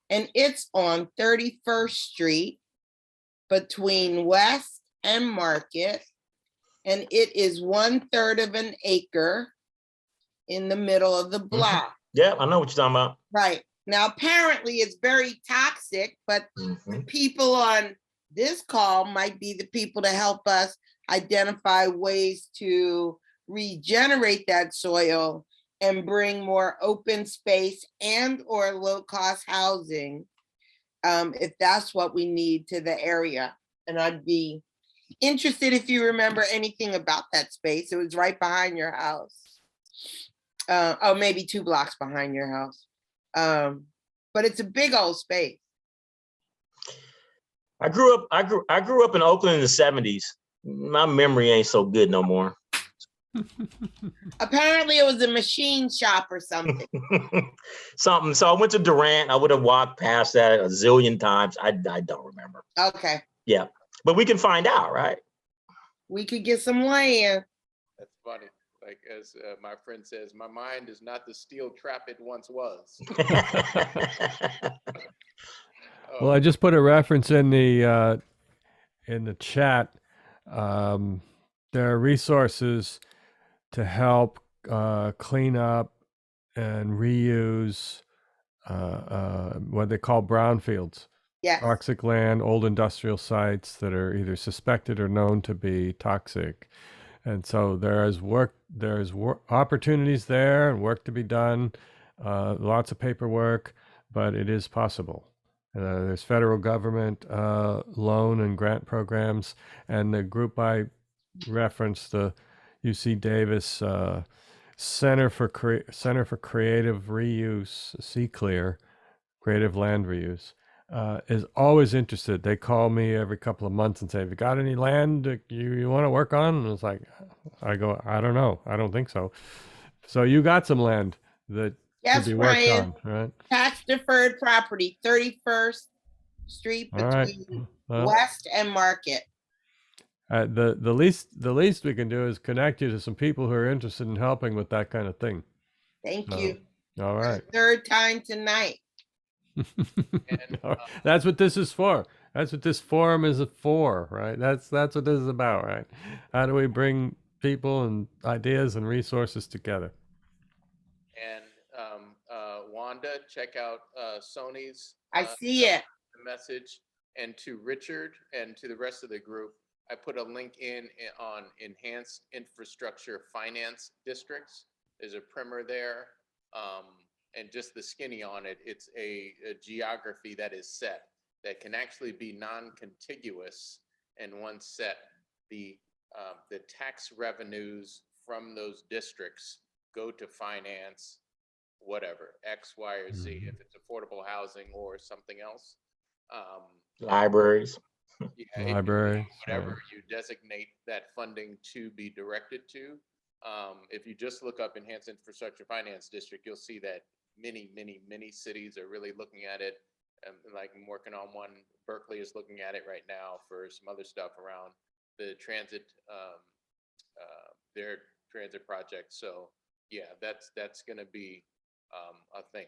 And it's on 31st Street between West and Market. And it is 1/3 of an acre in the middle of the block. Yeah, I know what you're talking about. Right. Now, apparently it's very toxic, but the people on this call might be the people to help us identify ways to regenerate that soil and bring more open space and or low-cost housing, if that's what we need to the area. And I'd be interested if you remember anything about that space. It was right behind your house. Oh, maybe 2 blocks behind your house. But it's a big old space. I grew up in Oakland in the 70s. My memory ain't so good no more. Apparently it was a machine shop or something. Something. So I went to Durant. I would have walked past that a zillion times. I don't remember. Okay. Yeah. But we can find out, right? We could get some land. That's funny. Like as my friend says, my mind is not the steel trap it once was. Well, I just put a reference in the chat. There are resources to help clean up and reuse what they call brownfields. Yes. Toxic land, old industrial sites that are either suspected or known to be toxic. And so there's opportunities there and work to be done, lots of paperwork, but it is possible. There's federal government loan and grant programs, and the group I referenced, the UC Davis Center for Creative Reuse, CCLEAR, Creative Land Reuse, is always interested. They call me every couple of months and say, "Have you got any land that you want to work on?" And it's like, I go, "I don't know. I don't think so." So you got some land that Yes, could be worked Brian. on, right? Tax deferred property, 31st Street All right. between Well, West and Market. the least we can do is connect you to some people who are interested in helping with that kind of thing. Thank So, you. all right. Third time tonight. That's what this is for. That's what this forum is for, right? That's what this is about, right? How do we bring people and ideas and resources together? And Wanda, check out Sony's. I see it. Message, and to Richard and to the rest of the group, I put a link on enhanced infrastructure finance districts. There's a primer there, and just the skinny on it. It's a geography that is set that can actually be non-contiguous, and once set, the tax revenues from those districts go to finance whatever, X, Y, or Z, if it's affordable housing or something else. Libraries. Yeah, Libraries. whatever you designate that funding to be directed to. If you just look up Enhanced Infrastructure Finance District, you'll see that many cities are really looking at it. Like I'm working on one. Berkeley is looking at it right now for some other stuff around the transit, their transit project. So yeah, that's going to be a thing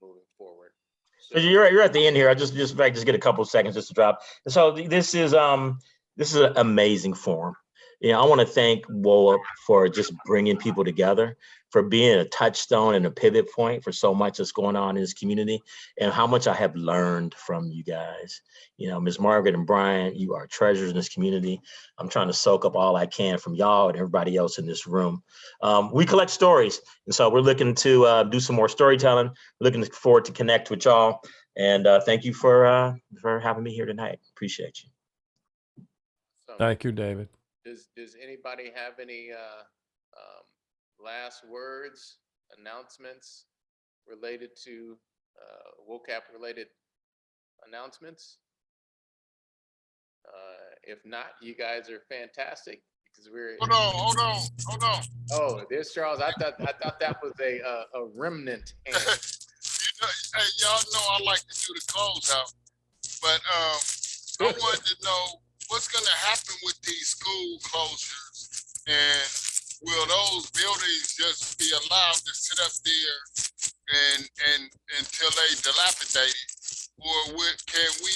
moving forward. So You're at the end here. I just get a couple of seconds just to drop. So this is an amazing forum. I want to thank WOCAP for just bringing people together, for being a touchstone and a pivot point for so much that's going on in this community, and how much I have learned from you guys. Ms. Margaret and Brian, you are treasures in this community. I'm trying to soak up all I can from y'all and everybody else in this room. We collect stories, and so we're looking to do some more storytelling. We're looking forward to connect with y'all, and thank you for having me here tonight. Appreciate you. Thank you, David. Does anybody have any last words, announcements related to WOCAP related announcements? If not, you guys are fantastic because we're. Hold on. Oh, there's Charles. I thought that was a remnant. Hey, y'all know I like to do the closeout, but I wanted to know what's going to happen with these school closures, and will those buildings just be allowed to sit up there and until they dilapidate, or can we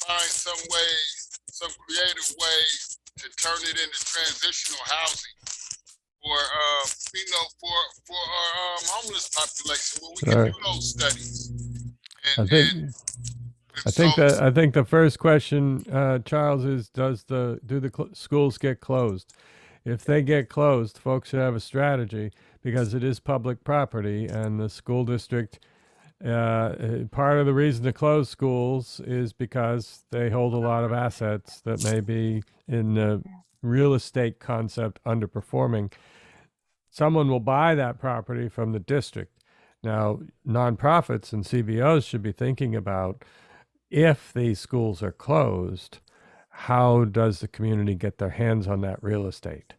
find some creative ways to turn it into transitional housing, or for our homeless population, where we can do those studies. I think I think the first question, Charles, is do the schools get closed? If they get closed, folks should have a strategy because it is public property, and the school district. Part of the reason to close schools is because they hold a lot of assets that may be in the real estate concept underperforming. Someone will buy that property from the district. Now, nonprofits and CBOs should be thinking about, if these schools are closed, how does the community get their hands on that real estate?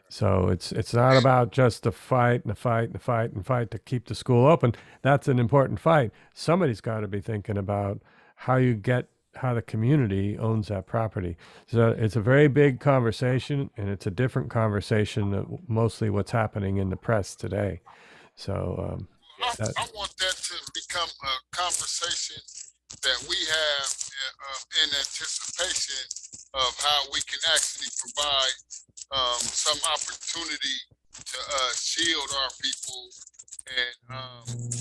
So it's not about just the fight and the fight and the fight and fight to keep the school open. That's an important fight. Somebody's got to be thinking about how the community owns that property. So it's a very big conversation, and it's a different conversation than mostly what's happening in the press today. So I want that to become a conversation that we have in anticipation of how we can actually provide some opportunity to shield our people and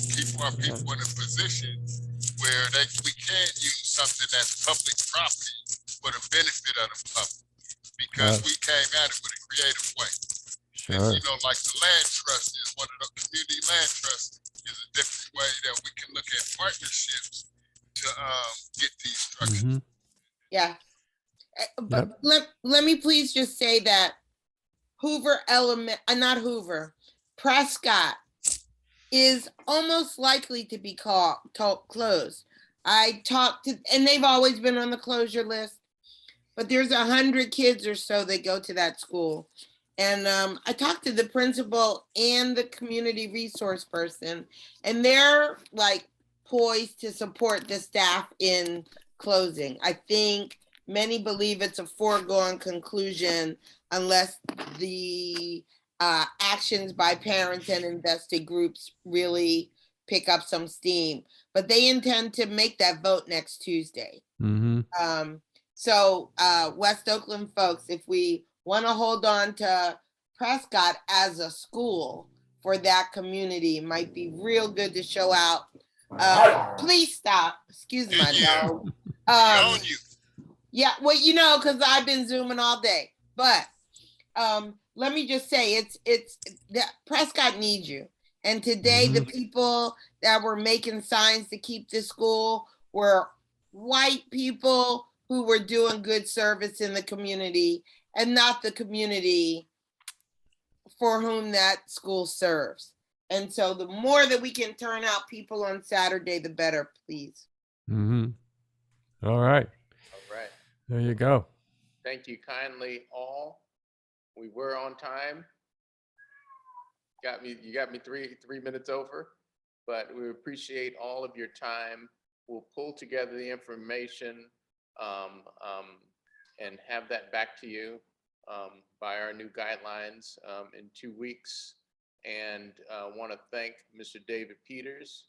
keep our people in a position where we can use something that's public property for the benefit of the public, because we came at it with a creative way. Sure. And, like the land trust is one of the community land trust is a different way that we can look at partnerships to get these structures. Mm-hmm. Yeah. But let me please just say that Prescott is almost likely to be closed. I talked to, and they've always been on the closure list, but there's 100 kids or so that go to that school. And I talked to the principal and the community resource person, and they're like poised to support the staff in closing. I think many believe it's a foregone conclusion unless the actions by parents and invested groups really pick up some steam. But they intend to make that vote next Tuesday. Mm-hmm. So West Oakland folks, if we want to hold on to Prescott as a school for that community, it might be real good to show out. Please stop. Excuse my dog. Yeah, well, because I've been Zooming all day. But let me just say, it's that Prescott needs you. And today, the people that were making signs to keep this school were white people who were doing good service in the community, and not the community for whom that school serves. And so the more that we can turn out people on Saturday, the better, please. Mm-hmm. All right. All right. There you go. Thank you kindly all. We were on time. You got me three minutes over, but we appreciate all of your time. We'll pull together the information and have that back to you by our new guidelines in 2 weeks. And want to thank Mr. David Peters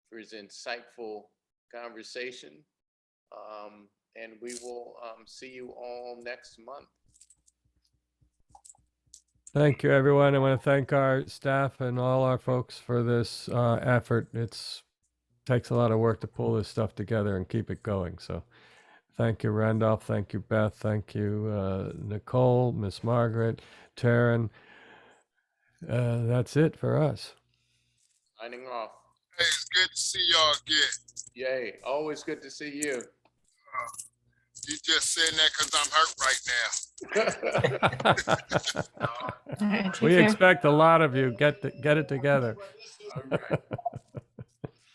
for his insightful conversation. And we will see you all next month. Thank you, everyone. I want to thank our staff and all our folks for this effort. It takes a lot of work to pull this stuff together and keep it going. So thank you, Randolph. Thank you, Beth. Thank you, Nicole, Miss Margaret, Taryn. That's it for us. Signing off. Hey, it's good to see y'all again. Yay, always good to see you. You just saying that because I'm hurt right now. We expect a lot of you. Get it together. All right.